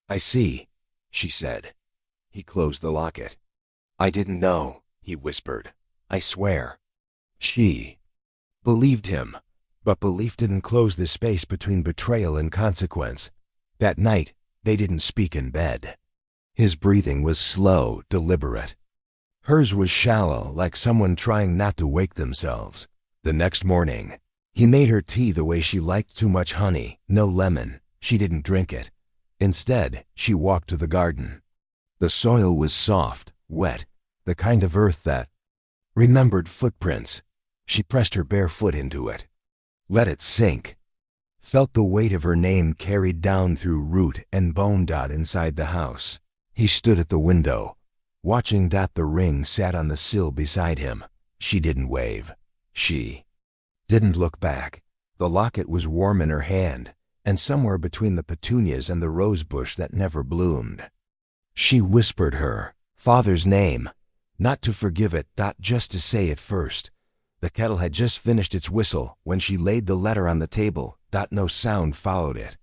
Speaker 1: "I see," she said. He closed the locket. "I didn't know," he whispered. "I swear." She believed him, but belief didn't close the space between betrayal and consequence. That night, they didn't speak in bed. His breathing was slow, deliberate. Hers was shallow, like someone trying not to wake themselves. The next morning, he made her tea the way she liked, too much honey, no lemon. She didn't drink it. Instead, she walked to the garden. The soil was soft, wet, the kind of earth that remembered footprints. She pressed her bare foot into it. Let it sink. Felt the weight of her name carried down through root and bone. Inside the house, he stood at the window, watching. The ring sat on the sill beside him. She didn't wave. She didn't look back. The locket was warm in her hand, and somewhere between the petunias and the rose bush that never bloomed. She whispered her father's name, not to forgive it, just to say it first. The kettle had just finished its whistle when she laid the letter on the table. No sound followed it.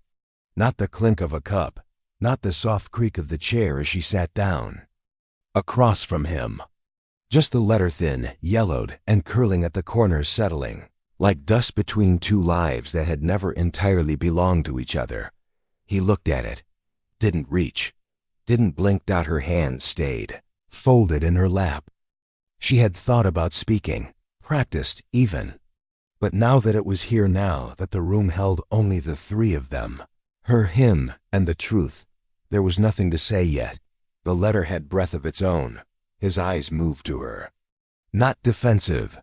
Speaker 1: Not the clink of a cup, not the soft creak of the chair as she sat down across from him. Just the letter, thin, yellowed, and curling at the corners, settling like dust between two lives that had never entirely belonged to each other. He looked at it, didn't reach, didn't blink. Her hands stayed folded in her lap. She had thought about speaking, practiced even. But now that it was here, now that the room held only the three of them, her, him, and the truth, there was nothing to say yet. The letter had breath of its own. His eyes moved to her. Not defensive,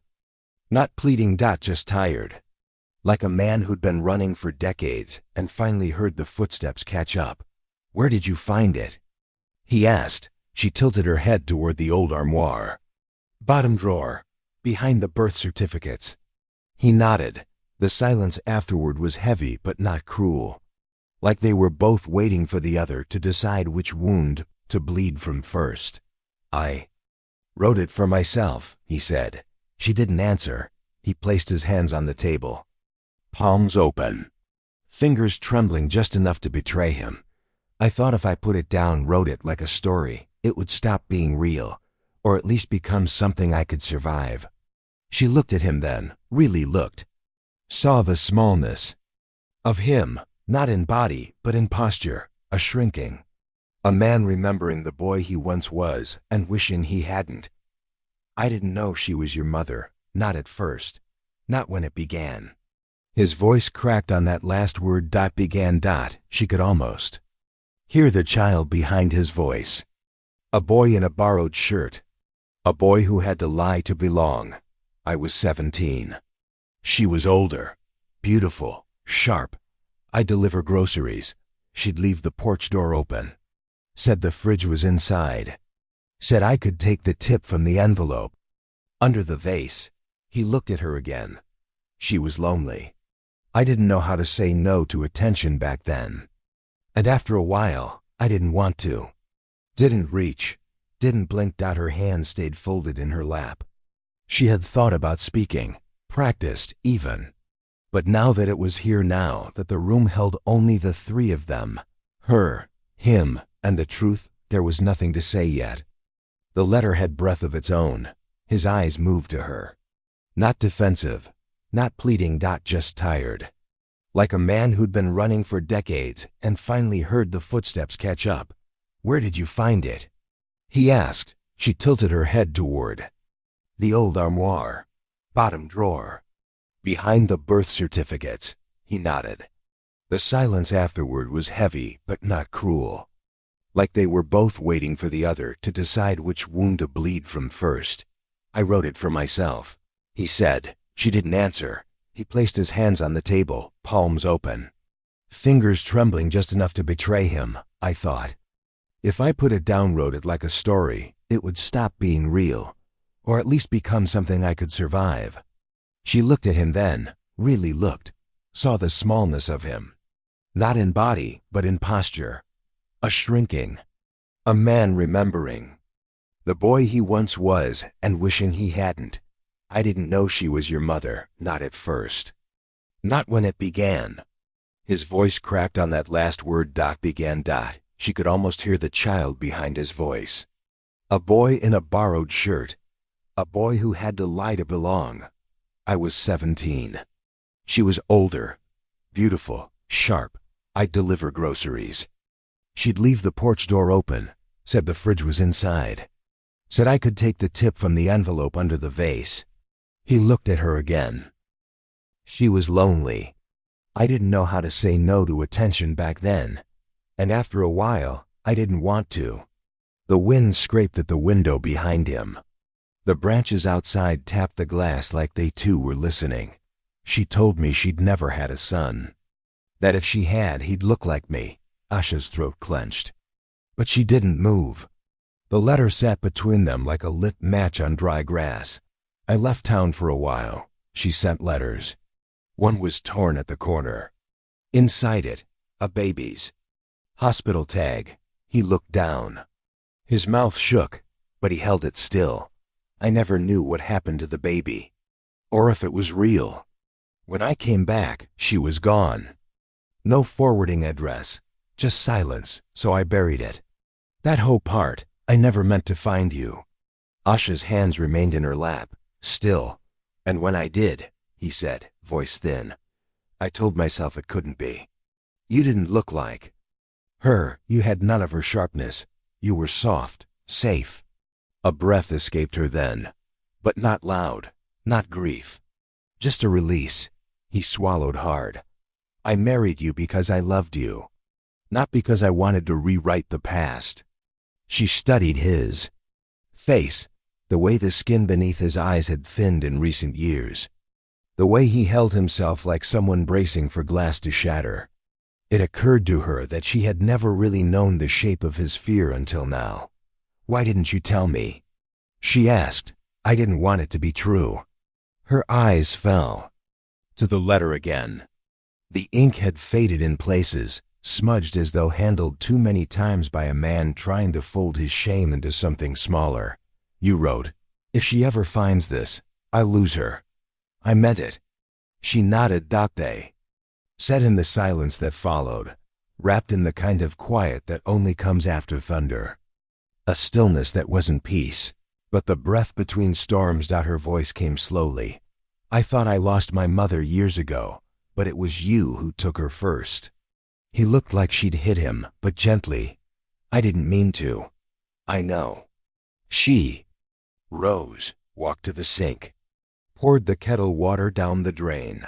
Speaker 1: not pleading. Just tired. Like a man who'd been running for decades and finally heard the footsteps catch up. "Where did you find it?" he asked. She tilted her head toward the old armoire. "Bottom drawer." Behind the birth certificates. He nodded. The silence afterward was heavy but not cruel. Like they were both waiting for the other to decide which wound to bleed from first. I wrote it for myself, he said. She didn't answer. He placed his hands on the table, palms open, fingers trembling just enough to betray him. I thought if I put it down, wrote it like a story, it would stop being real, or at least become something I could survive. She looked at him then, really looked. Saw the smallness of him, not in body, but in posture, a shrinking. A man remembering the boy he once was and wishing he hadn't. I didn't know she was your mother, not at first, not when it began. His voice cracked on that last word. Began. She could almost hear the child behind his voice. A boy in a borrowed shirt. A boy who had to lie to belong. I was 17. She was older, beautiful, sharp. I'd deliver groceries. She'd leave the porch door open. Said the fridge was inside. Said I could take the tip from the envelope. Under the vase. He looked at her again. She was lonely. I didn't know how to say no to attention back then. And after a while, I didn't want to. Didn't reach. Didn't blink. Her hand stayed folded in her lap. She had thought about speaking, practiced even. But now that it was here now, that the room held only the three of them, her, him, and the truth, there was nothing to say yet. The letter had breath of its own. His eyes moved to her. Not defensive, not pleading. Just tired. Like a man who'd been running for decades and finally heard the footsteps catch up. Where did you find it? He asked. She tilted her head toward the old armoire, bottom drawer. Behind the birth certificates, he nodded. The silence afterward was heavy but not cruel. Like they were both waiting for the other to decide which wound to bleed from first. I wrote it for myself, he said. She didn't answer. He placed his hands on the table, palms open. Fingers trembling just enough to betray him, I thought. If I put it down, wrote it like a story, it would stop being real, or at least become something I could survive. She looked at him then, really looked, saw the smallness of him. Not in body, but in posture. A shrinking. A man remembering. The boy he once was and wishing he hadn't. I didn't know she was your mother, not at first. Not when it began. His voice cracked on that last word. Began. She could almost hear the child behind his voice. A boy in a borrowed shirt. A boy who had to lie to belong. I was 17. She was older, beautiful, sharp. I'd deliver groceries. She'd leave the porch door open. Said the fridge was inside. Said I could take the tip from the envelope under the vase. He looked at her again. She was lonely. I didn't know how to say no to attention back then. And after a while, I didn't want to. The wind scraped at the window behind him. The branches outside tapped the glass like they too were listening. She told me she'd never had a son. That if she had, he'd look like me. Asha's throat clenched. But she didn't move. The letter sat between them like a lit match on dry grass. I left town for a while. She sent letters. One was torn at the corner. Inside it, a baby's hospital tag. He looked down. His mouth shook, but he held it still. I never knew what happened to the baby, or if it was real. When I came back, she was gone. No forwarding address, just silence, so I buried it. That whole part, I never meant to find you. Asha's hands remained in her lap, still. And when I did, he said, voice thin, I told myself it couldn't be. You didn't look like her. You had none of her sharpness. You were soft, safe. A breath escaped her then, but not loud, not grief. Just a release. He swallowed hard. I married you because I loved you, not because I wanted to rewrite the past. She studied his face, the way the skin beneath his eyes had thinned in recent years, the way he held himself like someone bracing for glass to shatter. It occurred to her that she had never really known the shape of his fear until now. Why didn't you tell me? She asked. I didn't want it to be true. Her eyes fell to the letter again. The ink had faded in places, smudged as though handled too many times by a man trying to fold his shame into something smaller. You wrote, "If she ever finds this, I'll lose her." I meant it. She nodded. They said in the silence that followed, wrapped in the kind of quiet that only comes after thunder. A stillness that wasn't peace, but the breath between storms. Her voice came slowly. "I thought I lost my mother years ago, but it was you who took her first." He looked like she'd hit him, but gently. "I didn't mean to. I know." She rose, walked to the sink, poured the kettle water down the drain.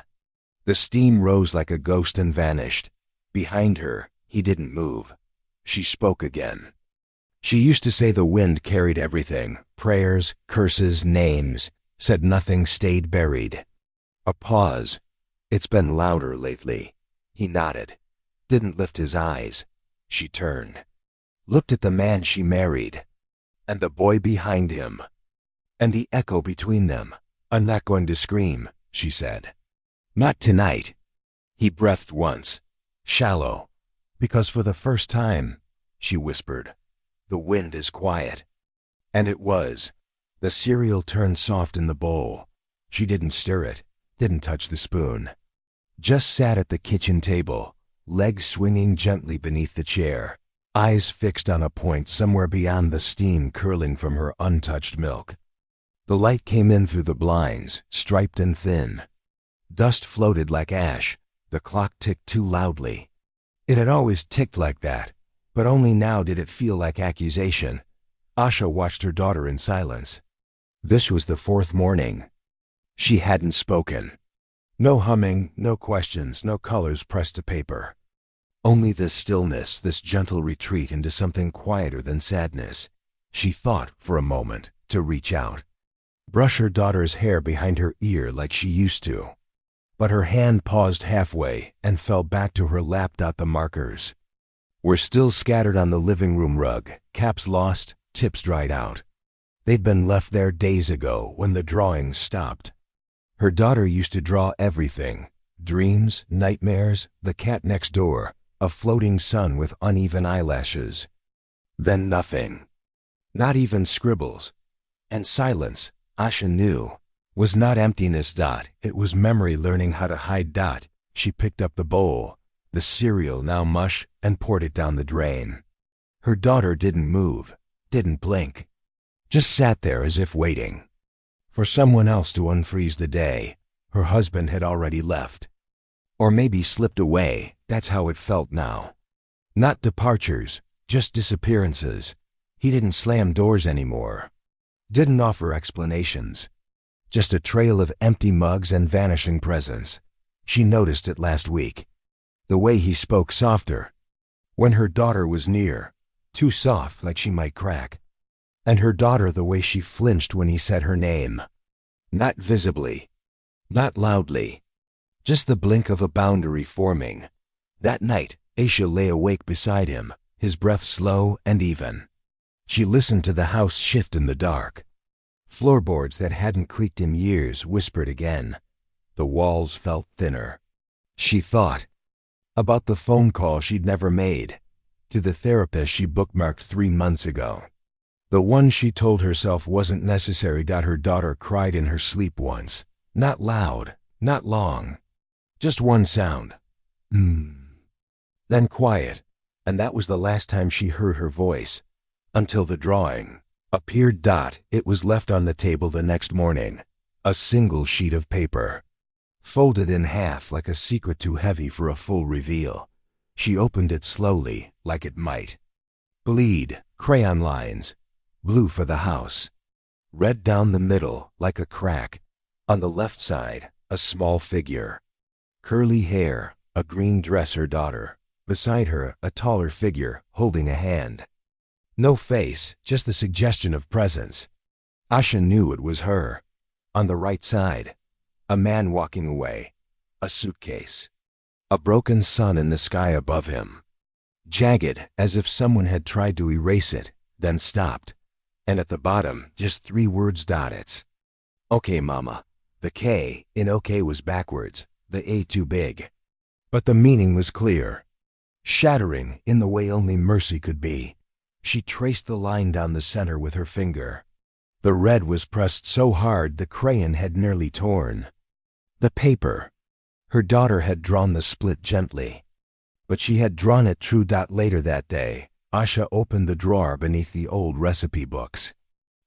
Speaker 1: The steam rose like a ghost and vanished. Behind her, he didn't move. She spoke again. She used to say the wind carried everything, prayers, curses, names, said nothing stayed buried. A pause. "It's been louder lately." He nodded, didn't lift his eyes. She turned, looked at the man she married, and the boy behind him, and the echo between them. "I'm not going to scream," she said. "Not tonight." He breathed once, shallow, because for the first time, she whispered, "The wind is quiet." And it was. The cereal turned soft in the bowl. She didn't stir it, didn't touch the spoon. Just sat at the kitchen table, legs swinging gently beneath the chair, eyes fixed on a point somewhere beyond the steam curling from her untouched milk. The light came in through the blinds, striped and thin. Dust floated like ash. The clock ticked too loudly. It had always ticked like that, but only now did it feel like accusation. Asha watched her daughter in silence. This was the fourth morning. She hadn't spoken. No humming, no questions, no colors pressed to paper. Only this stillness, this gentle retreat into something quieter than sadness. She thought, for a moment, to reach out, brush her daughter's hair behind her ear like she used to. But her hand paused halfway and fell back to her lap. The markers were still scattered on the living room rug, caps lost, tips dried out. They'd been left there days ago when the drawings stopped. Her daughter used to draw everything: dreams, nightmares, the cat next door, a floating sun with uneven eyelashes. Then nothing. Not even scribbles. And silence, Asha knew, was not emptiness. It was memory learning how to hide. She picked up the bowl, the cereal now mush, and poured it down the drain. Her daughter didn't move, didn't blink. Just sat there as if waiting for someone else to unfreeze the day. Her husband had already left. Or maybe slipped away. That's how it felt now. Not departures, just disappearances. He didn't slam doors anymore. Didn't offer explanations. Just a trail of empty mugs and vanishing presents. She noticed it last week. The way he spoke softer when her daughter was near. Too soft, like she might crack. And her daughter, the way she flinched when he said her name. Not visibly. Not loudly. Just the blink of a boundary forming. That night, Aisha lay awake beside him, his breath slow and even. She listened to the house shift in the dark. Floorboards that hadn't creaked in years whispered again. The walls felt thinner. She thought about the phone call she'd never made, to the therapist she bookmarked 3 months ago. The one she told herself wasn't necessary. Her daughter cried in her sleep once. Not loud, not long. Just one sound. Then quiet. And that was the last time she heard her voice. Until the drawing appeared. It was left on the table the next morning. A single sheet of paper, folded in half like a secret too heavy for a full reveal. She opened it slowly, like it might bleed. Crayon lines. Blue for the house. Red down the middle, like a crack. On the left side, a small figure. Curly hair, a green dress. Her daughter. Beside her, a taller figure, holding a hand. No face, just the suggestion of presence. Asha knew it was her. On the right side, a man walking away. A suitcase. A broken sun in the sky above him. Jagged, as if someone had tried to erase it, then stopped. And at the bottom, just 3 words. It's Okay, Mama. The K in okay was backwards, the A too big. But the meaning was clear. Shattering in the way only mercy could be. She traced the line down the center with her finger. The red was pressed so hard the crayon had nearly torn. The paper. Her daughter had drawn the split gently. But she had drawn it true. Later that day, Asha opened the drawer beneath the old recipe books.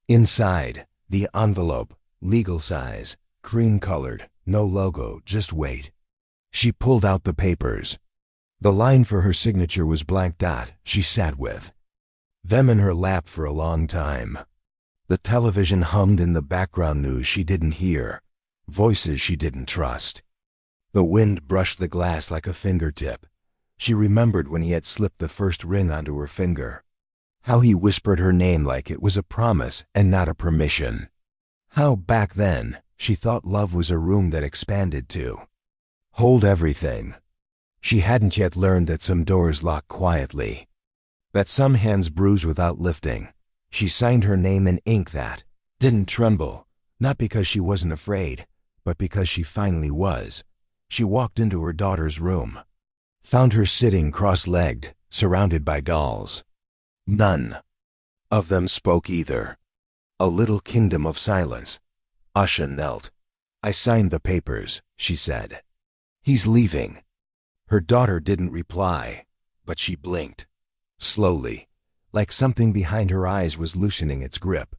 Speaker 1: Inside, the envelope, legal size, cream-colored, no logo, just weight. She pulled out the papers. The line for her signature was blank. She sat with them in her lap for a long time. The television hummed in the background, news she didn't hear, voices she didn't trust. The wind brushed the glass like a fingertip. She remembered when he had slipped the first ring onto her finger. How he whispered her name like it was a promise and not a permission. How back then she thought love was a room that expanded to hold everything. She hadn't yet learned that some doors lock quietly, that some hands bruise without lifting. She signed her name in ink that didn't tremble, not because she wasn't afraid, but because she finally was. She walked into her daughter's room, found her sitting cross-legged, surrounded by dolls. None of them spoke either. A little kingdom of silence. Asha knelt. I signed the papers, she said. He's leaving. Her daughter didn't reply, but she blinked. Slowly, like something behind her eyes was loosening its grip.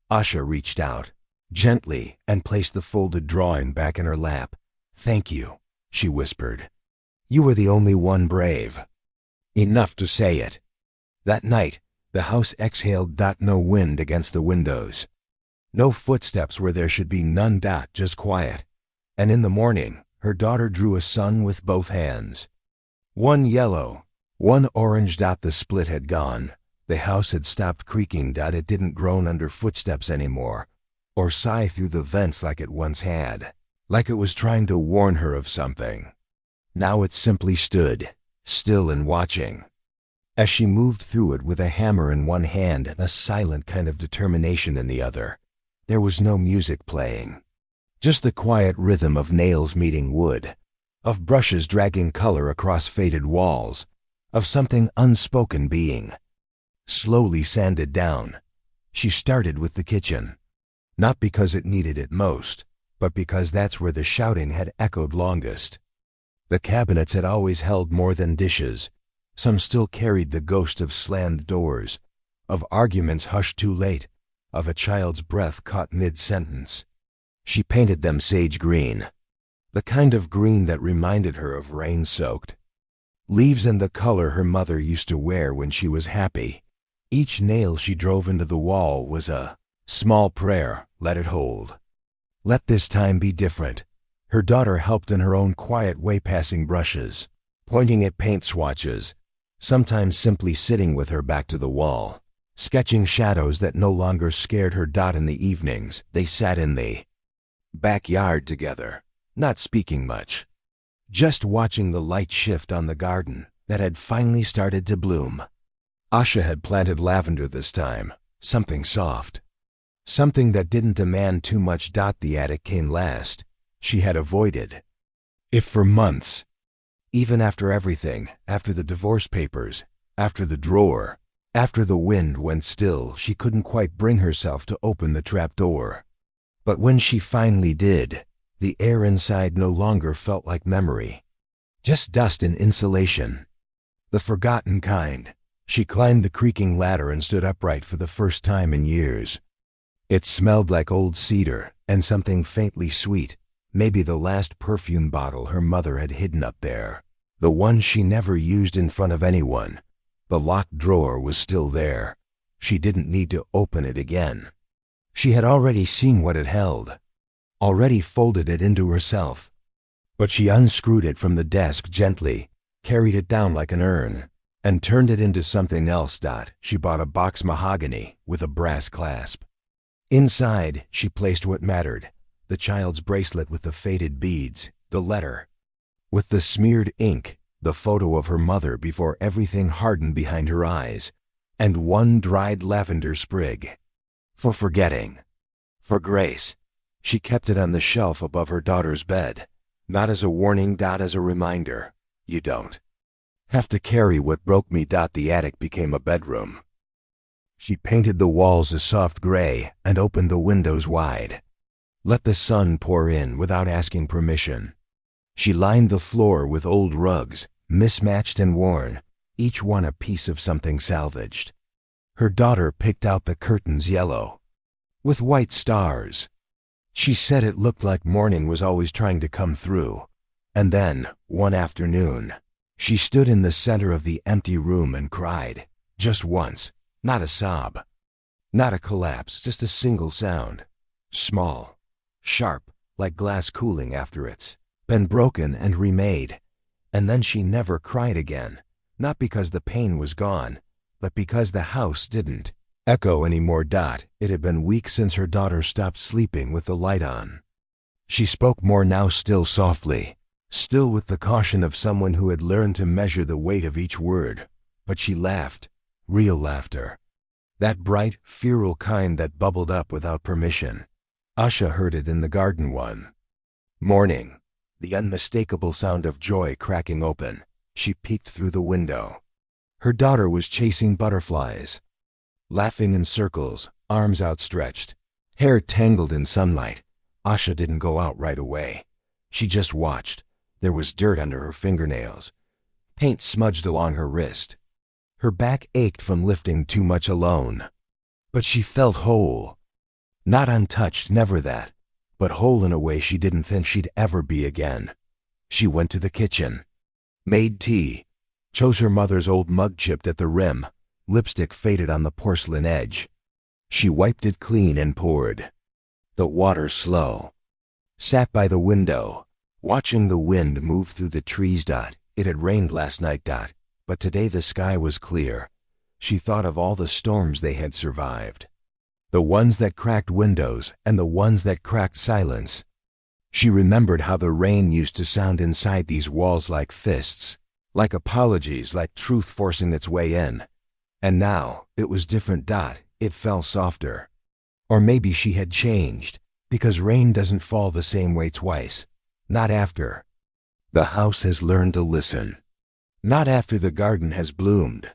Speaker 1: Asha reached out, gently, and placed the folded drawing back in her lap. Thank you, she whispered. You were the only one brave enough to say it. That night, the house exhaled. No wind against the windows. No footsteps where there should be none. Just quiet. And in the morning, her daughter drew a sun with both hands. One yellow, one orange. The split had gone. The house had stopped creaking. It didn't groan under footsteps anymore, or sigh through the vents like it once had, like it was trying to warn her of something. Now it simply stood, still and watching. As she moved through it with a hammer in one hand and a silent kind of determination in the other, there was no music playing. Just the quiet rhythm of nails meeting wood, of brushes dragging color across faded walls, of something unspoken being slowly sanded down. She started with the kitchen, not because it needed it most, but because that's where the shouting had echoed longest. The cabinets had always held more than dishes. Some still carried the ghost of slammed doors, of arguments hushed too late, of a child's breath caught mid-sentence. She painted them sage green, the kind of green that reminded her of rain-soaked leaves and the color her mother used to wear when she was happy. Each nail she drove into the wall was a small prayer. Let it hold. Let this time be different. Her daughter helped in her own quiet way, passing brushes, pointing at paint swatches, sometimes simply sitting with her back to the wall, sketching shadows that no longer scared her. In the evenings, they sat in the backyard together, not speaking much, just watching the light shift on the garden that had finally started to bloom. Asha had planted lavender this time, something soft, something that didn't demand too much. The attic came last. She had avoided it for months. Even after everything, after the divorce papers, after the drawer, after the wind went still, she couldn't quite bring herself to open the trapdoor. But when she finally did, the air inside no longer felt like memory, just dust and insulation. The forgotten kind. She climbed the creaking ladder and stood upright for the first time in years. It smelled like old cedar and something faintly sweet, maybe the last perfume bottle her mother had hidden up there, the one she never used in front of anyone. The locked drawer was still there. She didn't need to open it again. She had already seen what it held, already folded it into herself. But she unscrewed it from the desk gently, carried it down like an urn, and turned it into something else. She bought a box mahogany with a brass clasp. Inside, she placed what mattered, the child's bracelet with the faded beads, the letter with the smeared ink, the photo of her mother before everything hardened behind her eyes, and one dried lavender sprig. For forgetting, for grace. She kept it on the shelf above her daughter's bed, not as a warning, as a reminder. You don't have to carry what broke me. The attic became a bedroom. She painted the walls a soft gray and opened the windows wide. Let the sun pour in without asking permission. She lined the floor with old rugs, mismatched and worn, each one a piece of something salvaged. Her daughter picked out the curtains yellow, with white stars. She said it looked like morning was always trying to come through. And then, one afternoon, she stood in the center of the empty room and cried. Just once. Not a sob. Not a collapse, just a single sound. Small. Sharp, like glass cooling after it's been broken and remade. And then she never cried again. Not because the pain was gone, but because the house didn't echo anymore. It had been weeks since her daughter stopped sleeping with the light on. She spoke more now, still softly, still with the caution of someone who had learned to measure the weight of each word. But she laughed, real laughter. That bright, feral kind that bubbled up without permission. Asha heard it in the garden one morning, the unmistakable sound of joy cracking open. She peeked through the window. Her daughter was chasing butterflies, laughing in circles, arms outstretched, hair tangled in sunlight. Asha didn't go out right away. She just watched. There was dirt under her fingernails, paint smudged along her wrist. Her back ached from lifting too much alone. But she felt whole. Not untouched, never that, but whole in a way she didn't think she'd ever be again. She went to the kitchen, made tea, chose her mother's old mug chipped at the rim, lipstick faded on the porcelain edge. She wiped it clean and poured the water slow. Sat by the window, watching the wind move through the trees. It had rained last night. But today the sky was clear. She thought of all the storms they had survived. The ones that cracked windows and the ones that cracked silence. She remembered how the rain used to sound inside these walls like fists, like apologies, like truth forcing its way in. And now, it was different. It fell softer. Or maybe she had changed, because rain doesn't fall the same way twice. Not after the house has learned to listen. Not after the garden has bloomed.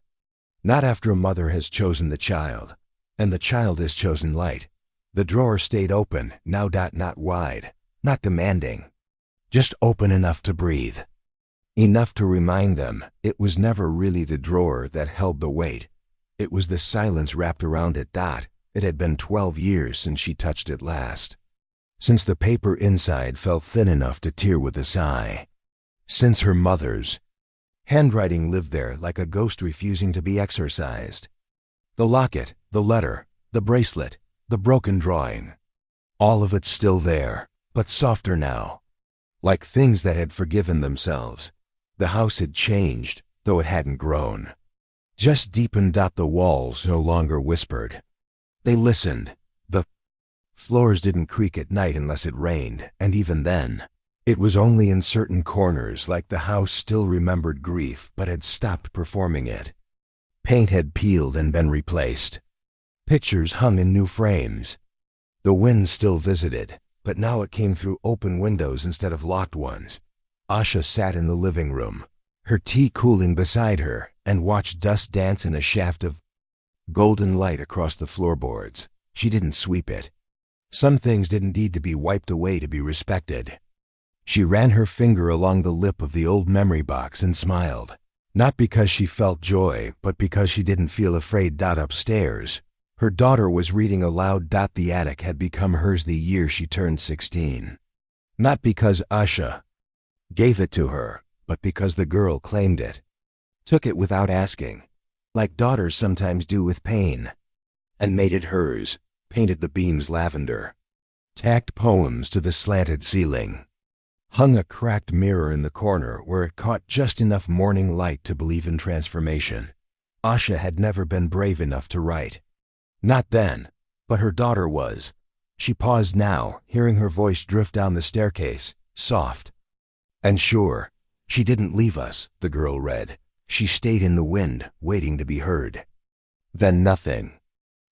Speaker 1: Not after a mother has chosen the child, and the child has chosen light. The drawer stayed open, now. Not wide, not demanding. Just open enough to breathe. Enough to remind them it was never really the drawer that held the weight. It was the silence wrapped around it. It had been 12 years since she touched it last. Since the paper inside felt thin enough to tear with a sigh. Since her mother's handwriting lived there like a ghost refusing to be exorcised. The locket, the letter, the bracelet, the broken drawing. All of it still there, but softer now. Like things that had forgiven themselves. The house had changed, though it hadn't grown. Just deepened. The walls no longer whispered. They listened. The floors didn't creak at night unless it rained, and even then, it was only in certain corners, like the house still remembered grief but had stopped performing it. Paint had peeled and been replaced. Pictures hung in new frames. The wind still visited, but now it came through open windows instead of locked ones. Asha sat in the living room, her tea cooling beside her, and watched dust dance in a shaft of golden light across the floorboards. She didn't sweep it. Some things didn't need to be wiped away to be respected. She ran her finger along the lip of the old memory box and smiled. Not because she felt joy, but because she didn't feel afraid. Upstairs, her daughter was reading aloud. The attic had become hers the year she turned 16. Not because Asha gave it to her, but because the girl claimed it. Took it without asking, like daughters sometimes do with pain, and made it hers, painted the beams lavender, tacked poems to the slanted ceiling. Hung a cracked mirror in the corner where it caught just enough morning light to believe in transformation. Asha had never been brave enough to write. Not then, but her daughter was. She paused now, hearing her voice drift down the staircase, soft and sure. She didn't leave us, the girl read. She stayed in the wind, waiting to be heard. Then nothing.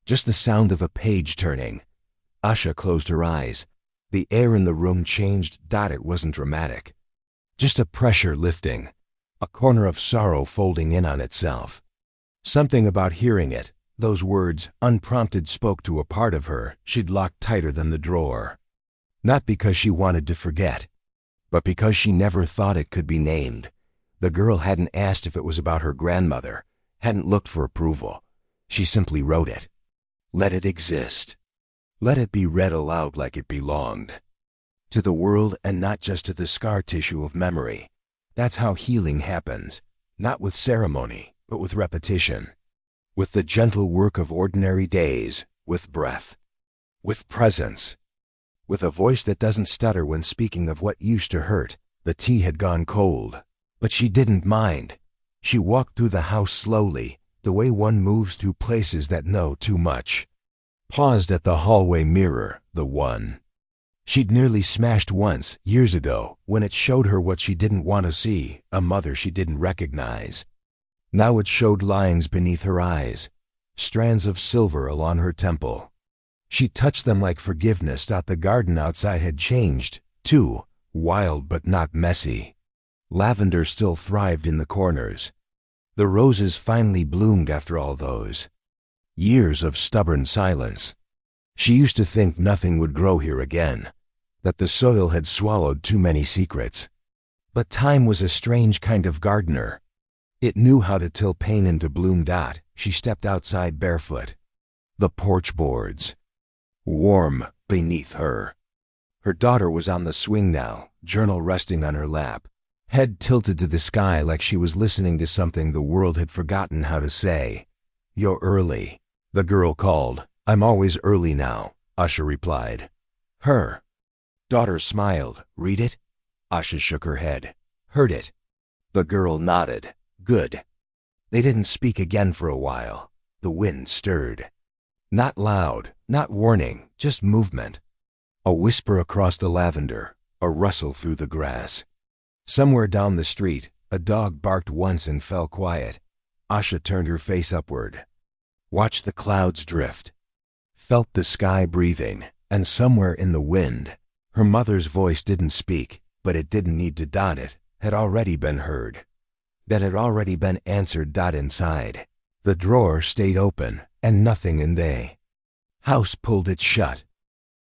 Speaker 1: Just the sound of a page turning. Asha closed her eyes. The air in the room changed. It wasn't dramatic. Just a pressure lifting, a corner of sorrow folding in on itself. Something about hearing it, those words, unprompted, spoke to a part of her she'd locked tighter than the drawer. Not because she wanted to forget, but because she never thought it could be named. The girl hadn't asked if it was about her grandmother, hadn't looked for approval. She simply wrote it. Let it exist. Let it be read aloud like it belonged. To the world and not just to the scar tissue of memory. That's how healing happens, not with ceremony, but with repetition. With the gentle work of ordinary days, with breath, with presence, with a voice that doesn't stutter when speaking of what used to hurt. The tea had gone cold, but she didn't mind. She walked through the house slowly, the way one moves through places that know too much. Paused at the hallway mirror, the one she'd nearly smashed once, years ago, when it showed her what she didn't want to see, a mother she didn't recognize. Now it showed lines beneath her eyes, strands of silver along her temple. She touched them like forgiveness. The garden outside had changed, too, wild but not messy. Lavender still thrived in the corners. The roses finally bloomed after all those years of stubborn silence. She used to think nothing would grow here again, that the soil had swallowed too many secrets. But time was a strange kind of gardener. It knew how to till pain into bloom. She stepped outside barefoot. The porch boards, warm beneath her. Her daughter was on the swing now, journal resting on her lap, head tilted to the sky like she was listening to something the world had forgotten how to say. You're early, the girl called. I'm always early now, Asha replied. Her daughter smiled. Read it? Asha shook her head. Heard it. The girl nodded. Good. They didn't speak again for a while. The wind stirred. Not loud, not warning, just movement. A whisper across the lavender, a rustle through the grass. Somewhere down the street, a dog barked once and fell quiet. Asha turned her face upward. Watched the clouds drift. Felt the sky breathing, and somewhere in the wind, her mother's voice didn't speak, but it didn't need to. It had already been heard. That had already been answered. Inside. The drawer stayed open, and nothing in the house pulled it shut.